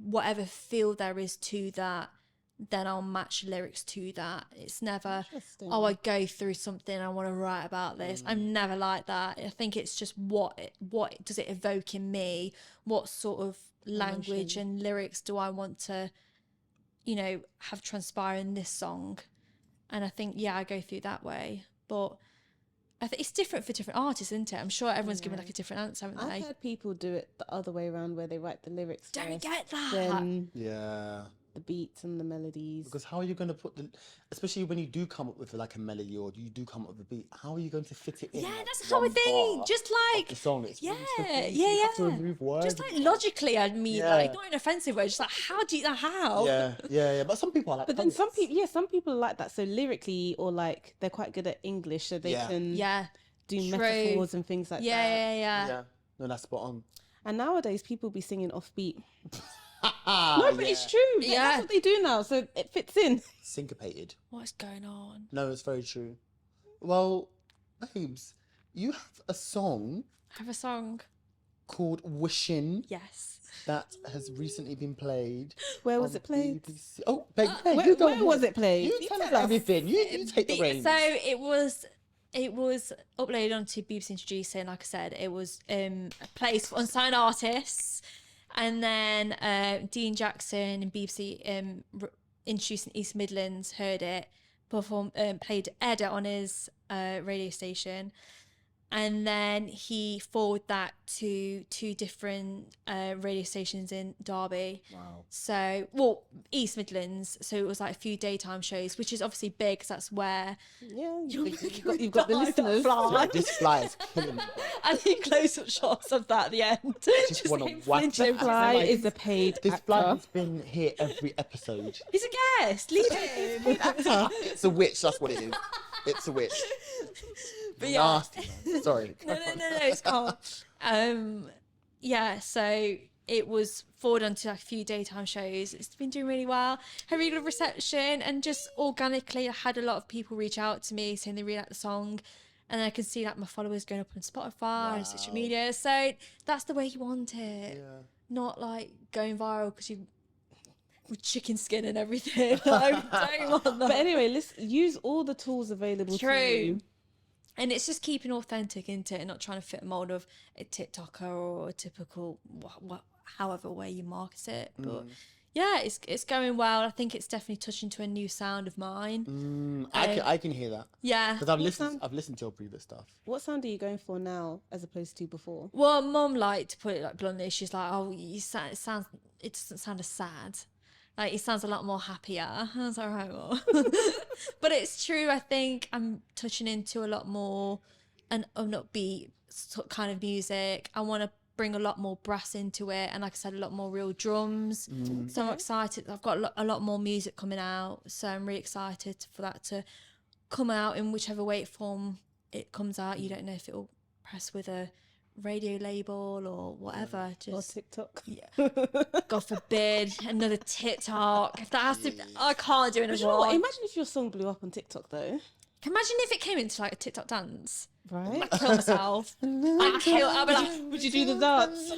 S3: whatever feel there is to that, then I'll match lyrics to that. It's never, oh, I go through something, I want to write about this. I'm never like that. I think it's just what does it evoke in me? What sort of language and lyrics do I want to, have transpire in this song? And I think, yeah, I go through that way. But I think it's different for different artists, isn't it? I'm sure everyone's giving like a different answer, haven't they?
S2: I've heard people do it the other way around, where they write the lyrics
S3: Don't
S2: first,
S3: get that.
S2: then
S1: Yeah.
S2: the beats and the melodies.
S1: Because how are you going to put especially when you do come up with like a melody or you do come up with a beat, how are you going to fit it in?
S3: Yeah,
S1: like,
S3: that's how I
S1: one
S3: think.
S1: bar
S3: Just
S1: of
S3: like,
S1: the song? It's
S3: yeah,
S1: really tricky.
S3: yeah,
S1: You have to
S3: yeah.
S1: remove words.
S3: Just like logically, I mean,
S1: Yeah.
S3: like not in an offensive way. Just like, how do you know how?
S1: Yeah. But some people are like.
S2: But then some
S1: poets.
S2: people are like that. So lyrically, or like they're quite good at English, so they can
S3: Yeah.
S2: do
S3: True.
S2: metaphors and things like that.
S3: Yeah.
S1: Yeah. No, that's spot on.
S2: And nowadays, people be singing offbeat.
S1: No,
S2: No, but it's true.
S3: Yeah.
S2: That's what they do now, so it fits in.
S1: syncopated.
S3: What's going on?
S1: No, it's very true. Well, babes, you have a song
S3: Have a song.
S1: called Wishin
S3: Yes.
S1: that has recently been played.
S2: Where was
S1: on
S2: it played?
S1: BBC. Oh, babe, hey,
S2: Where,
S1: you don't
S2: where was it played?
S1: You tell us everything. You take the reins.
S3: So it was uploaded onto BBC Introducing. Like I said, it was a place for unsigned artists, and then Dean Jackson and BBC Introducing East Midlands heard it, played edit on his radio station, and then he forwarded that to 2 different radio stations in Derby.
S1: Wow.
S3: So, well, East Midlands. So it was like a few daytime shows, which is obviously big because that's where.
S2: Yeah, you've got the listeners.
S1: Like, this fly is killing me. bro.
S3: I need close-up shots of that at the end.
S1: Just wanna
S3: him
S1: whack
S3: flinching.
S1: that.
S2: Fly
S1: Like,
S2: is a paid
S1: This
S2: actor.
S1: fly has been here every episode.
S3: He's a guest. Leave him.
S1: It's a witch. That's what it is. It's a witch.
S3: But yeah.
S1: Nasty, man. Sorry.
S3: No, it's calm. Yeah, so it was forwarded onto like a few daytime shows. It's been doing really well. Had really good reception, and just organically, I had a lot of people reach out to me saying they really like the song, and I can see like my followers going up on Spotify and social media. So that's the way you want it, not like going viral because you with chicken skin and everything. I don't want that.
S2: But anyway, let's use all the tools available to you.
S3: And it's just keeping authentic into it and not trying to fit a mold of a TikToker or a typical, however way you market it. But yeah, it's going well. I think it's definitely touching to a new sound of mine.
S1: I can hear that.
S3: Yeah.
S1: Because I've listened to your previous stuff.
S2: What sound are you going for now as opposed to before?
S3: Well, Mum, like, to put it like bluntly, she's like, oh, it doesn't sound as sad. Like, it sounds a lot more happier. I was like, right, well. But it's true. I think I'm touching into a lot more an upbeat kind of music. I want to bring a lot more brass into it, and like I said, a lot more real drums. So I'm excited. I've got a lot more music coming out, so I'm really excited for that to come out in whichever way form it comes out. You don't know if it'll press with a radio label or whatever.
S2: Or
S3: Just
S2: TikTok?
S3: yeah. God forbid another TikTok. If that has to, I can't do
S2: But
S3: another
S2: you know what?
S3: one.
S2: Imagine if your song blew up on TikTok though.
S3: Imagine if it came into like a TikTok dance.
S2: Right?
S3: I'd kill myself. I'd be like,
S2: Would you do the dance?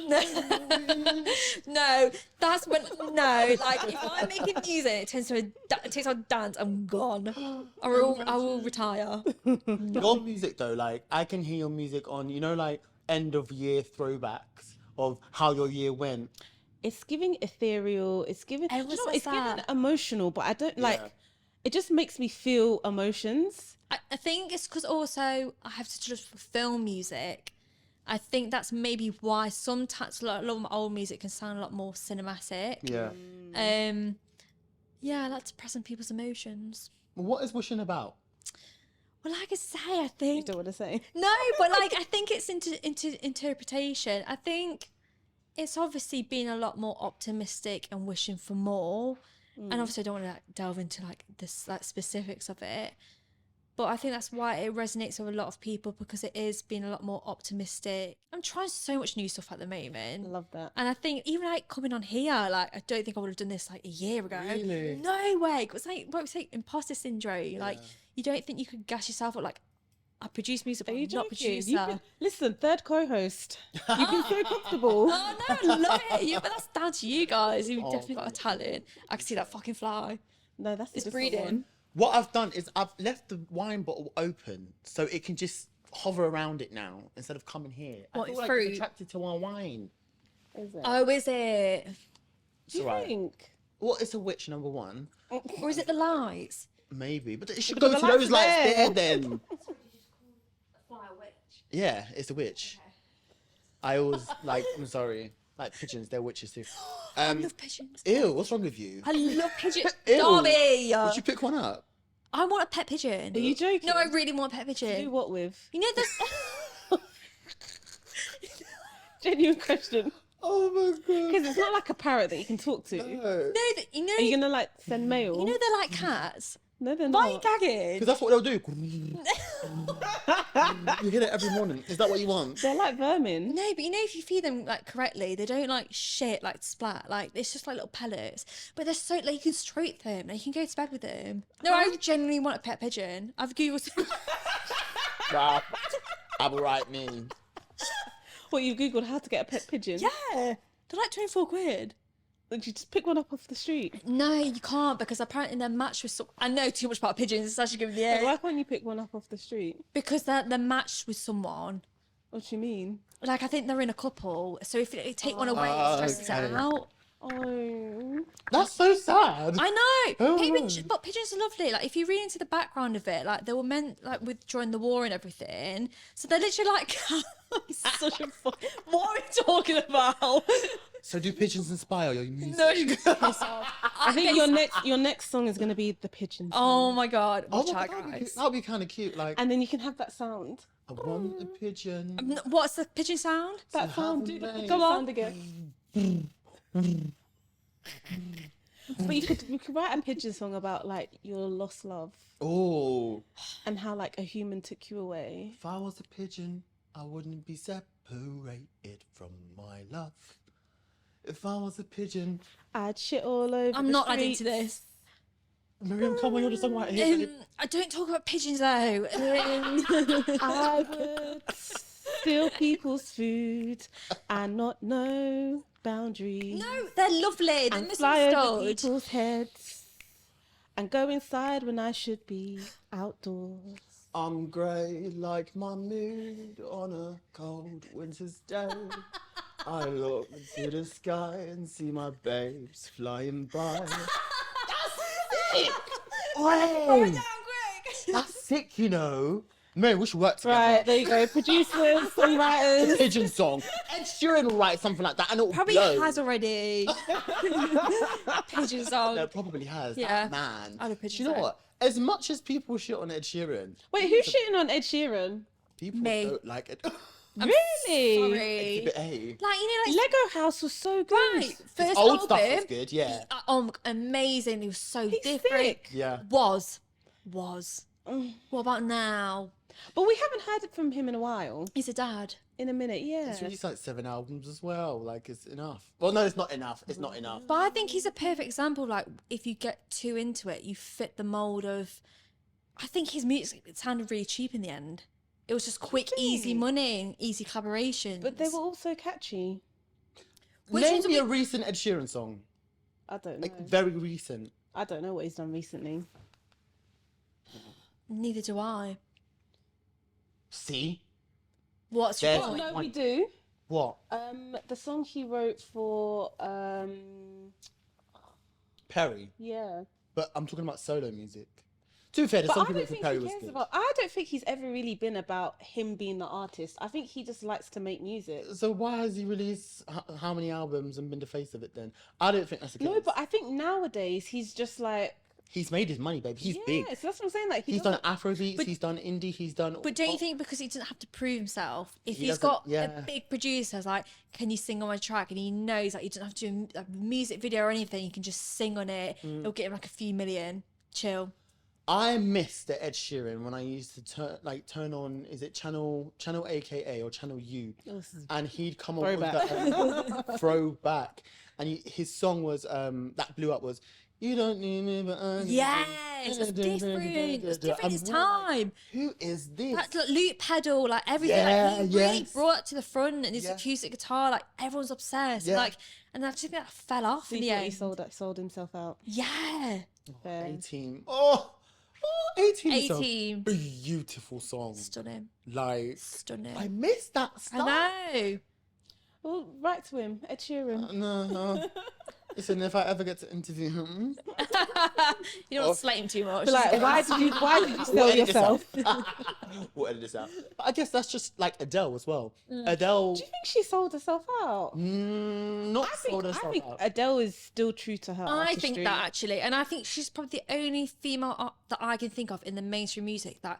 S3: no, that's when, no, like if I'm making music, it turns to a TikTok dance, I'm gone. I will retire.
S1: Your music though, like I can hear your music on, like end of year throwbacks of how your year went.
S2: It's giving ethereal. It's giving.
S3: It was like
S2: it's giving
S3: that.
S2: emotional, but I don't like.
S1: Yeah.
S2: It just makes me feel emotions.
S3: I think it's because also I have to just film music. I think that's maybe why sometimes a lot of my old music can sound a lot more cinematic.
S1: Yeah.
S3: Yeah, I like to press on people's emotions.
S1: What is Wishin about?
S3: Well, like I say, I
S2: You
S3: think
S2: don't want to say.
S3: no, but like I think it's into interpretation. I think it's obviously been a lot more optimistic and wishing for more. And obviously, I don't want to like, delve into like this like specifics of it. But I think that's why it resonates with a lot of people, because it is being a lot more optimistic. I'm trying so much new stuff at the moment.
S2: Love that.
S3: And I think even like coming on here, like I don't think I would have done this like a year ago.
S1: Really?
S3: No way. It was like what we say, imposter syndrome. Like you don't think you could gas yourself up. Like I produce music, but
S2: Are you
S3: I'm not
S2: joking?
S3: producer.
S2: Listen, third co-host. You can feel comfortable.
S3: Oh no, I love it. Yeah, but that's down to you guys. You've definitely got a talent. I can see that fucking fly.
S2: No, that's a
S3: It's
S2: different
S3: breeding.
S2: one.
S1: What I've done is I've left the wine bottle open so it can just hover around it now instead of coming here.
S3: What,
S1: I feel like
S3: fruit?
S1: it's attracted to our wine.
S2: Is it?
S3: Oh, is it?
S2: Do you
S1: alright.
S2: think?
S1: What is a witch, number one?
S3: Or is it the lights?
S1: Maybe, but it should
S2: Because
S1: go to
S2: the lights
S1: those
S2: are
S1: lights
S2: there.
S1: there then.
S3: Fly witch.
S1: Yeah, it's a witch. I always like. I'm sorry. Like pigeons, they're witches too.
S3: I love pigeons.
S1: Ew, what's wrong with you?
S3: I love pigeons.
S1: Ew.
S3: Darby!
S1: Would you pick one up?
S3: I want a pet pigeon.
S2: Are you joking?
S3: No, I really want a pet
S2: Do
S3: pigeon.
S2: what with?
S3: You know this.
S2: Genuine question.
S1: Oh my god.
S2: Because it's not like a parrot that you can talk to.
S1: No.
S3: You know,
S2: Are you gonna like send mail?
S3: you know they're like cats.
S2: No, they're
S3: Why are you
S2: not.
S3: gagging?
S1: Because that's what they'll do. You hear it every morning. Is that what you want?
S2: They're like vermin.
S3: No, but you know if you feed them like correctly, they don't like shit like splat. Like it's just like little pellets. But they're so like you can stroke them. Like, you can go to bed with them. No, I genuinely want a pet pigeon. I've googled.
S1: Wow. I'm right, me.
S2: What, you googled how to get a pet pigeon?
S3: Yeah, they're like 24 quid.
S2: Did you just pick one up off the street?
S3: No, you can't because apparently they're matched with. I know too much about pigeons. It's actually giving the
S2: Like,
S3: air.
S2: why can't you pick one up off the street?
S3: Because they're matched with someone.
S2: What do you mean?
S3: Like I think they're in a couple. So if they take one away,
S1: Oh,
S3: it stresses
S1: okay.
S3: it out.
S2: Oh.
S1: That's so sad.
S3: I know,
S1: Oh.
S3: but pigeons are lovely. Like if you read into the background of it, like they were meant like with during the war and everything. So they're literally like
S2: Such a fuck.
S3: what are we talking about?
S1: So do pigeons inspire your music?
S3: No, you piss off.
S2: I think your next song is gonna be the pigeon song.
S3: Oh my god,
S1: Oh,
S3: watch out,
S1: that'd be
S3: guys.
S1: cute. That'd be kind of cute. Like,
S2: And then you can have that sound.
S1: I want a pigeon.
S3: What's the pigeon sound?
S2: That
S1: To
S2: sound.
S1: have
S2: Do
S1: a
S2: the
S1: name.
S2: pigeon
S3: Go on.
S2: sound again. But you could write a pigeon song about like your lost love
S1: Oh,
S2: and how like a human took you away.
S1: if I was a pigeon, I wouldn't be separated from my love. If I was a pigeon,
S2: I'd shit all over.
S3: I'm
S2: the
S3: not adding to
S2: streets.
S3: this.
S1: Miriam, come on, you're the songwriter here.
S3: I don't talk about pigeons though.
S2: I would steal people's food and not know boundaries.
S3: No, they're lovely. They're
S2: And fly over
S3: misunderstood.
S2: people's heads and go inside when I should be outdoors.
S1: I'm grey like my mood on a cold winter's day. I look into the sky and see my babes flying by.
S3: Oh,
S1: Oi!
S3: down quick.
S1: That's sick, you know. Mary, we should work together.
S2: Right, there you go. Producers, songwriters.
S1: Pigeon song. Ed Sheeran will write something like that and it'll
S3: Probably
S1: blow.
S3: has already. Pigeon song.
S1: No, probably has.
S3: Yeah.
S1: That man.
S3: I love
S1: Do
S3: Pigeon
S1: you know
S3: song.
S1: what? As much as people shit on Ed Sheeran,
S2: Wait, who's shitting on Ed Sheeran?
S1: people
S3: Me.
S1: don't like it.
S2: Really?
S3: Sorry.
S1: Exhibit A.
S3: Like you know, like
S2: Lego House was so good.
S3: right. First
S1: Old
S3: album.
S1: stuff was good, yeah.
S3: Amazing. It was so
S2: He's
S3: different.
S2: sick.
S1: Yeah.
S3: Was.
S2: Mm.
S3: What about now?
S2: But we haven't heard it from him in a while.
S3: He's a dad.
S2: In a minute, yeah.
S1: He's released like 7 albums as well. Like, it's enough. Well, no, it's not enough. It's not enough.
S3: But I think he's a perfect example. Like, if you get too into it, you fit the mold of. I think his music it sounded really cheap in the end. It was just quick, easy
S2: think?
S3: money, and easy collaborations.
S2: But they were also catchy.
S3: Which
S1: Name
S3: ones
S1: me
S3: are
S1: a recent Ed Sheeran song.
S2: I don't know.
S1: Like, very recent.
S2: I don't know what he's done recently.
S3: Neither do I.
S1: See?
S3: What's your
S1: There's-
S2: Oh
S3: point?
S2: no,
S1: One.
S2: we do.
S1: What?
S2: The song he wrote for
S1: Perry.
S2: yeah.
S1: But I'm talking about solo music. To be fair, the
S2: But
S1: song
S2: I
S1: he
S2: don't
S1: wrote for
S2: think
S1: Perry
S2: he
S1: was
S2: cares
S1: good.
S2: about. I don't think he's ever really been about him being the artist. I think he just likes to make music.
S1: So why has he released how many albums and been the face of it then? I don't think that's the case.
S2: No, but I think nowadays he's just like
S1: He's made his money, babe. He's big.
S2: So that's what I'm saying. Like
S1: He's done
S2: doesn't-
S1: Afrobeats,
S3: But-
S1: he's done indie, he's done...
S3: But don't you think because he doesn't have to prove himself, if
S1: He
S3: he's
S1: doesn't-
S3: got
S1: yeah.
S3: a big producer who's like, can you sing on my track? And he knows like you don't have to do a music video or anything, you can just sing on it. It'll get him like a few million. Chill.
S1: I missed the Ed Sheeran when I used to turn on, is it channel AKA or channel U? And he'd come up with that throwback. And his song was, that blew up was, you don't need me, but I need you."
S3: Yes, it's different. It's different. It's time.
S1: Who is this?
S3: That like, loop pedal, like everything.
S1: Yeah,
S3: like, he really
S1: yes.
S3: brought it to the front, and his
S1: Yeah.
S3: acoustic guitar, like everyone's obsessed.
S1: Yeah.
S3: Like, and I just think that fell off
S2: So
S3: in
S2: you
S3: the
S2: thought he
S3: end.
S2: sold himself out.
S3: Yeah,
S2: Fair.
S1: 18. Oh, 18. is a
S3: 18.
S1: Beautiful song.
S3: Stunning,
S1: Like,
S3: stunning.
S1: I missed that stuff.
S3: I know.
S2: Well, write to him, Ed Sheeran.
S1: No. Listen, if I ever get to interview him,
S3: You don't slate him too much.
S2: Like, why did you sell yourself?
S1: We'll edit this out. But I guess that's just like Adele as well. Adele,
S2: Do you think she sold herself out?
S1: not sold
S2: I
S1: herself
S2: think
S1: out.
S2: Adele is still true to her
S3: I think
S2: artistry.
S3: that actually, and I think she's probably the only female that I can think of in the mainstream music that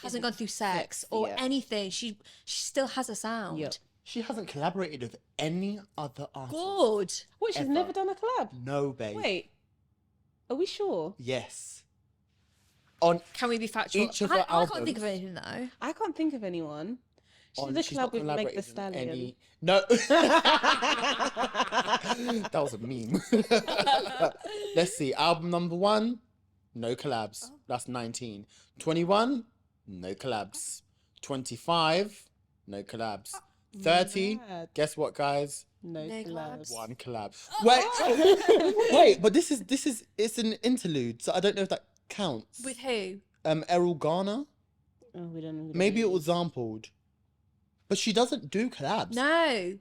S3: hasn't gone through sex or
S2: yeah.
S3: anything. She still has a sound.
S2: Yep.
S1: She hasn't collaborated with any other artist.
S3: Good.
S2: What, she's
S1: Ever.
S2: never done a collab?
S1: No, babe.
S2: Wait, are we sure?
S1: Yes. On
S3: Can we be factual?
S1: Each of
S3: I
S1: her
S3: can't think of
S1: albums-
S3: anything though.
S2: I can't think of anyone. She's
S1: on
S2: a
S1: she's
S2: collab
S1: not
S2: with Meg
S1: collaborated
S2: the
S1: with
S2: Stallion.
S1: any. No. That was a meme. Let's see. Album number 1, no collabs. That's 19. 21, no collabs. 25, no collabs. 30,
S2: mad.
S1: guess what, guys?
S2: No,
S3: No
S2: collabs.
S3: collabs.
S1: 1 collab. Wait, but this is it's an interlude, so I don't know if that counts.
S3: With who?
S1: Errol Garner.
S2: Oh, we don't know. who that
S1: Maybe it
S2: is.
S1: was sampled, but she doesn't do collabs.
S3: No,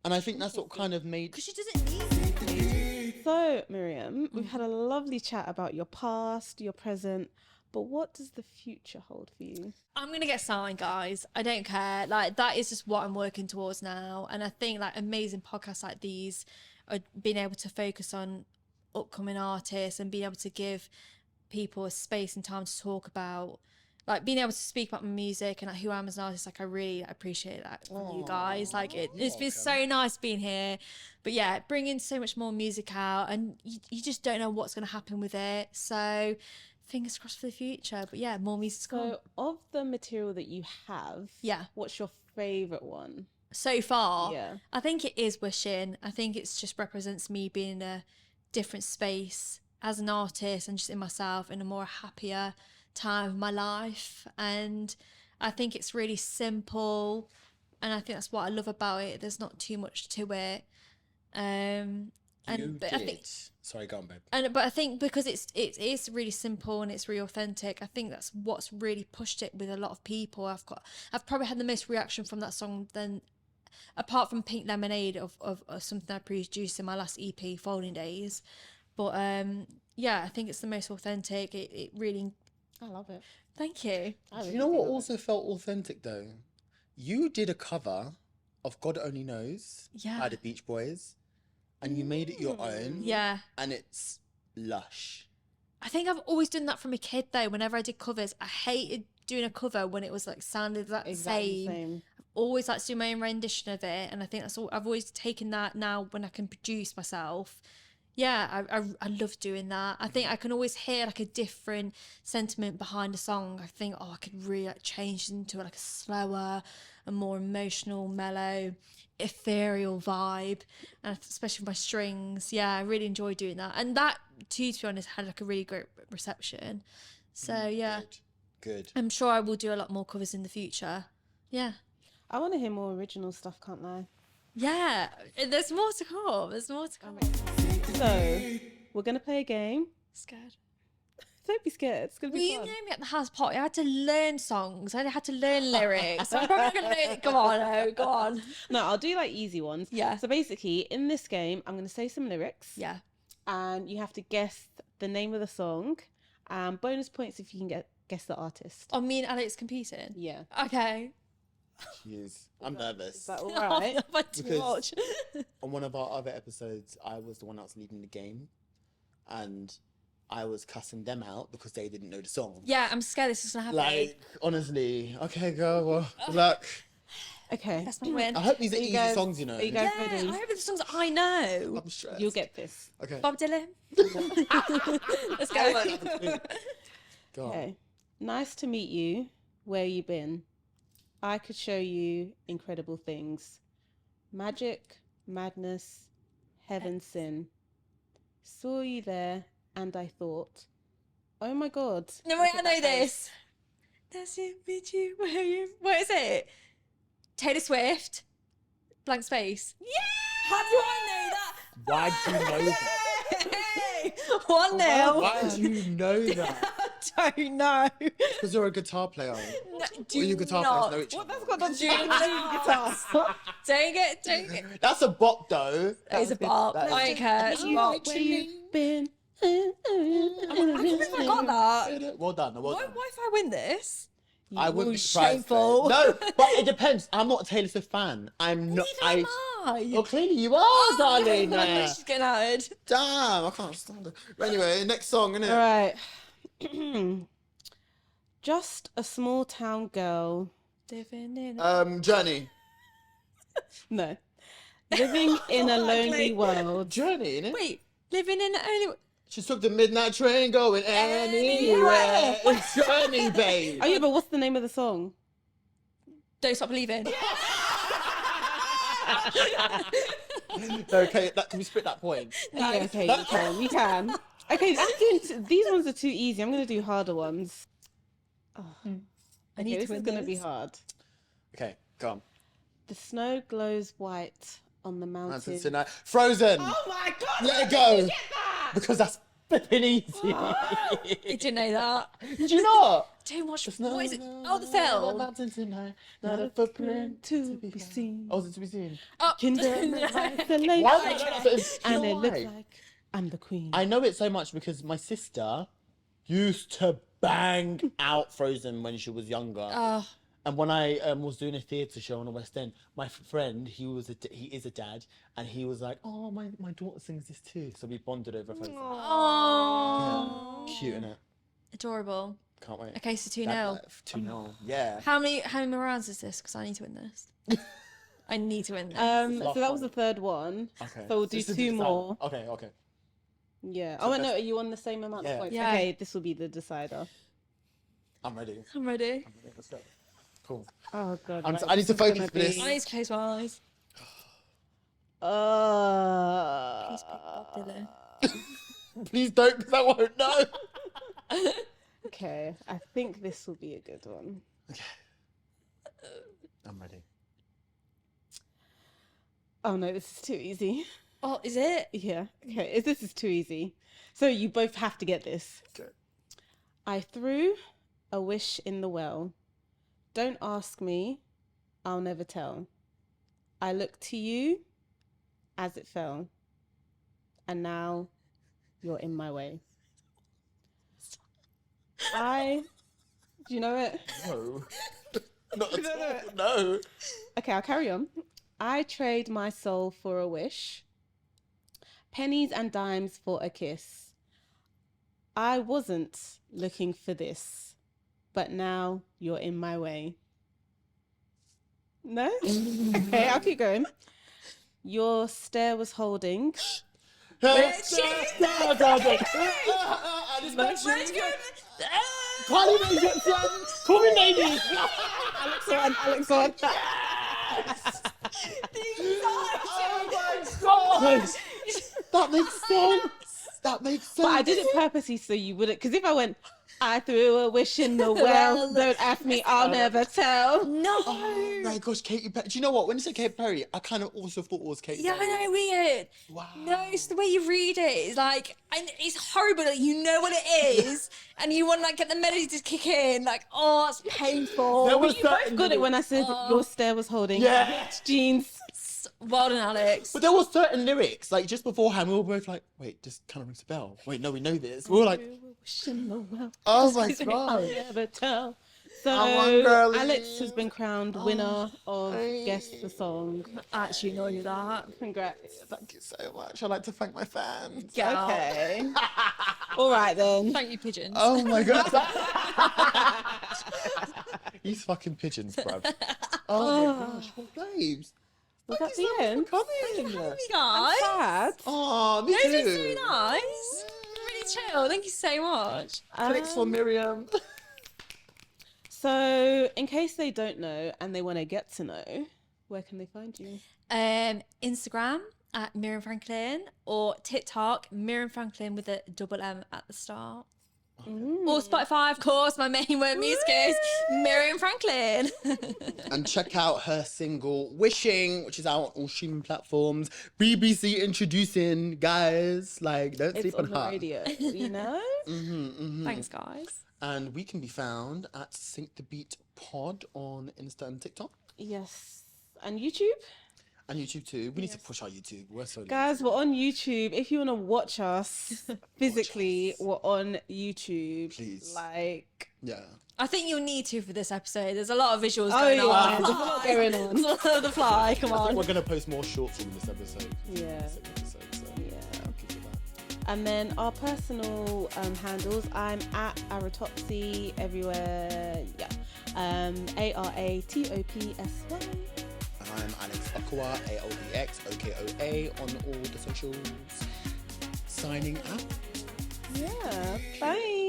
S1: And I think that's what kind of made.
S3: because she doesn't need to.
S2: So, Miriam, we've had a lovely chat about your past, your present, but what does the future hold for you?
S3: I'm gonna get signed, guys. I don't care. Like, that is just what I'm working towards now. And I think like amazing podcasts like these are being able to focus on upcoming artists and being able to give people a space and time to talk about, like, being able to speak about my music and like who I am as an artist. Like, I really appreciate that from you guys. Like, it's been so nice being here. But yeah, bringing so much more music out, and you just don't know what's going to happen with it. So fingers crossed for the future. But yeah, more music's coming.
S2: So, of the material that you have,
S3: Yeah.
S2: what's your favourite one?
S3: So far,
S2: Yeah.
S3: I think it is Wishin. I think it's just represents me being in a different space as an artist and just in myself in a more happier time of my life. And I think it's really simple, and I think that's what I love about it. There's not too much to it. But I think
S1: Sorry, go on, babe.
S3: but I think because it's really simple and it's really authentic, I think that's what's really pushed it with a lot of people. I've probably had the most reaction from that song than, apart from Pink Lemonade of something I produced in my last EP, Folding Days. But yeah, I think it's the most authentic. It really,
S2: I love it.
S3: thank you.
S1: Do you know what also felt authentic though? You did a cover of God Only Knows
S3: Yeah.
S1: by the Beach Boys, and you made it your own.
S3: Yeah.
S1: And it's lush.
S3: I think I've always done that from a kid though. Whenever I did covers, I hated doing a cover when it was like sounded that
S2: Exactly
S3: same.
S2: the same.
S3: Always like to do my own rendition of it, and I think that's all. I've always taken that now when I can produce myself. Yeah, I love doing that. I think I can always hear like a different sentiment behind a song. I think, oh, I could really like change into like a slower and more emotional, mellow, ethereal vibe, and especially with my strings. Yeah, I really enjoy doing that, and that too, to be honest, had like a really great reception. So yeah,
S1: Good.
S3: I'm sure I will do a lot more covers in the future. Yeah.
S2: I want to hear more original stuff, can't lie.
S3: Yeah, there's more to come. There's more to come.
S2: So, we're going to play a game.
S3: Scared.
S2: Don't be scared. It's going to
S3: Well,
S2: be
S3: you
S2: fun.
S3: know me at the house party. I had to learn songs. I had to learn lyrics. So I'm probably going to learn. Go on, oh, go on.
S2: No, I'll do like easy ones.
S3: Yeah.
S2: So basically, in this game, I'm going to say some lyrics.
S3: Yeah.
S2: And you have to guess the name of the song. Bonus points if you can guess the artist.
S3: Oh, me and Alex competing?
S2: Yeah.
S3: Okay.
S1: Jeez. I'm nervous.
S2: Is that all right?
S3: I've had to
S1: Because-
S3: watch.
S1: On one of our other episodes, I was the one that was leading the game, and I was cussing them out because they didn't know the song.
S3: Yeah, I'm scared this is going to happen.
S1: Like, honestly, okay, girl, well, good luck.
S2: Okay.
S3: That's my win.
S1: I hope these are
S2: Are you
S1: easy
S2: guys-
S1: songs, you know.
S2: are you
S3: Yeah,
S2: guys ready?
S3: I hope it's the songs I know.
S1: I'm stressed.
S2: You'll get this.
S1: Okay.
S3: Bob Dylan. Let's go.
S1: Go on.
S2: Okay. Nice to meet you. Where you been? I could show you incredible things. Magic, madness, heaven, sin. Saw you there and I thought, oh my God.
S3: No, wait, I know this. Does it meet you where you... What is it? Taylor Swift. Blank Space. Yeah! How do I know that?
S1: Why do you know that?
S3: Hey! 1-0.
S1: Why do you know that?
S3: No.
S1: Because you're a guitar player.
S3: No,
S1: All you guitar players know each
S2: What
S1: other.
S2: that's got nothing to do with guitar.
S3: Dang it.
S1: That's a bop, though.
S3: That is a bop.
S1: that is-
S3: I don't care. It's a bop.
S2: Where you've been.
S3: I got that.
S1: Well done. Well
S3: Why
S1: done.
S3: if I win this?
S1: I wouldn't be
S3: Ooh,
S1: surprised.
S3: shameful.
S1: Though. No, but it depends. I'm not a Taylor Swift fan. I'm not.
S3: Neither am I.
S1: Well, clearly you are, darling.
S3: She's getting outed.
S1: Damn, I can't stand it. But anyway, next song, innit?
S2: All right. Just a small town girl.
S3: Living in
S1: Journey.
S2: No. Living in a lonely
S3: Ugly.
S2: world.
S1: Journey, innit?
S3: Wait, living in only.
S1: She took the midnight train going anywhere. It's Journey, babe.
S2: Oh yeah, but what's the name of the song?
S3: Don't stop believing.
S1: Okay, can we split that point?
S2: Yeah, okay, you can. Okay, these ones are too easy. I'm gonna do harder ones. Oh.
S3: I
S2: Okay,
S3: need
S2: this
S3: to
S2: is
S3: win
S2: gonna
S3: this.
S2: be hard.
S1: Okay, go on.
S2: The snow glows white on the mountain.
S1: Tonight. Frozen.
S2: Oh my god!
S1: Let it
S2: how did
S1: go.
S2: you get that?
S1: Because that's flipping easy.
S3: I didn't know that.
S1: Did you not?
S3: Don't watch.
S1: Snow
S3: What is it?
S1: glows
S3: Oh, the
S1: on
S3: film.
S1: mountain tonight, not a footprint
S2: to be seen.
S1: Oh, is it to be seen?
S3: Oh,
S2: Kingdom
S3: no.
S2: like the lake,
S1: Why would I know that?
S2: and it looks
S1: Why?
S2: like I'm the queen.
S1: I know it so much because my sister used to bang out Frozen when she was younger.
S3: Oh,
S1: And when I was doing a theatre show on the West End, my friend, he is a dad, and he was like, "Oh, my daughter sings this too." So we bonded over Frozen.
S3: oh.
S1: Yeah. Cute, innit?
S3: Adorable.
S1: Can't wait.
S3: Okay, so 2-0.
S1: 2-0. Yeah.
S3: How many more rounds is this? Because I need to win this. I need to win this.
S2: So that was the third one.
S1: Okay.
S2: So we'll do
S1: This is
S2: two
S1: the
S2: more.
S1: Okay. Okay.
S2: Yeah.
S1: So
S2: Oh, wait, no,
S1: that's-
S2: are you on the same amount
S1: Yeah.
S2: of points?
S3: Yeah.
S2: Okay, this will be the decider.
S1: I'm ready.
S3: I'm ready.
S1: Let's go. Cool.
S2: Oh god.
S1: I need to focus
S2: gonna
S1: for this.
S2: be-
S3: I need to close my eyes. Please pick Bob Dylan.
S1: Please don't, because I won't know.
S2: Okay, I think this will be a good one.
S1: I'm ready.
S2: Oh no, this is too easy.
S3: Oh, is it?
S2: Yeah. Okay, this is too easy. So you both have to get this.
S1: Okay.
S2: I threw a wish in the well. Don't ask me, I'll never tell. I looked to you as it fell, and now you're in my way. Do you know it?
S1: No. Not at all. No.
S2: Okay, I'll carry on. I trade my soul for a wish, pennies and dimes for a kiss. I wasn't looking for this, but now you're in my way. No? Okay, I'll keep going. Your stare was holding.
S1: Call me baby.
S2: Alex on.
S1: Oh my god! That makes sense. That makes sense.
S2: But I did it purposely so you wouldn't, because if I went, I threw a wish in the well, don't ask me, I'll never tell.
S3: No.
S1: Oh my gosh, Katy Perry. Do you know what? When you said Katy Perry, I kind of also thought it was Katy
S3: Yeah,
S1: Perry.
S3: I know, weird.
S1: Wow.
S3: No, it's the way you read it. It's like, and it's horrible that you know what it is, and you want to like get the melody to kick in. Like, oh, it's painful.
S1: There was
S2: You both
S1: certain
S2: got it when I said your stare was holding.
S1: Yeah.
S2: Jeans.
S3: Well done, Alex.
S1: But there were certain lyrics, like just beforehand, we were both like, wait, this kind of rings a bell. Wait, no, we know this. We were like,
S2: Wish in the well,
S1: oh my
S2: I'll
S1: god.
S2: never tell.
S1: I
S2: So
S1: want girly.
S2: Alex has been crowned winner of
S1: Hey.
S2: Guess the Song.
S3: I actually know you that.
S2: Congrats.
S1: Thank you so much. I'd like to thank my fans.
S3: Get out.
S2: Okay. All right then.
S3: Thank you, pigeons.
S1: Oh my god. These fucking pigeons, bruv. Oh my gosh, what babes.
S2: Was that
S1: Thank
S2: the
S1: you so
S2: end?
S1: much for coming.
S3: You guys.
S2: Sad.
S1: Oh, me
S3: Those
S1: too.
S3: are so nice. Really chill. Thank you so much.
S1: Clicks for Miriam.
S2: So, in case they don't know and they want to get to know, where can they find you?
S3: Instagram at Miriam Franklin or TikTok Miriam Franklin with a double M at the start. Or Spotify, of course. My main word music is Miriam Franklin.
S1: And check out her single Wishing, which is out on all streaming platforms. BBC introducing, guys. Like, don't
S2: It's
S1: sleep
S2: on
S1: on
S2: the
S1: her.
S2: radio, you know?
S3: Thanks, guys.
S1: And we can be found at Sync the Beat Pod on Insta and TikTok.
S2: Yes. And YouTube?
S1: And YouTube too. We need to push our YouTube. We're so
S2: Guys, we're on YouTube. If you want to watch us physically, we're on YouTube.
S1: Please.
S2: Like,
S1: yeah.
S3: I think you'll need to for this episode. There's a lot of visuals going on.
S2: There's a lot going on.
S3: The fly, come
S1: I think
S3: on.
S1: we're gonna post more short form this episode.
S2: Yeah.
S1: Yeah.
S2: And then our personal handles, I'm at Aratopsy everywhere. Yeah. ARATOPSY.
S1: I'm Alex Okwa, ALBXOKOA on all the socials. Signing out.
S2: Yeah. Bye.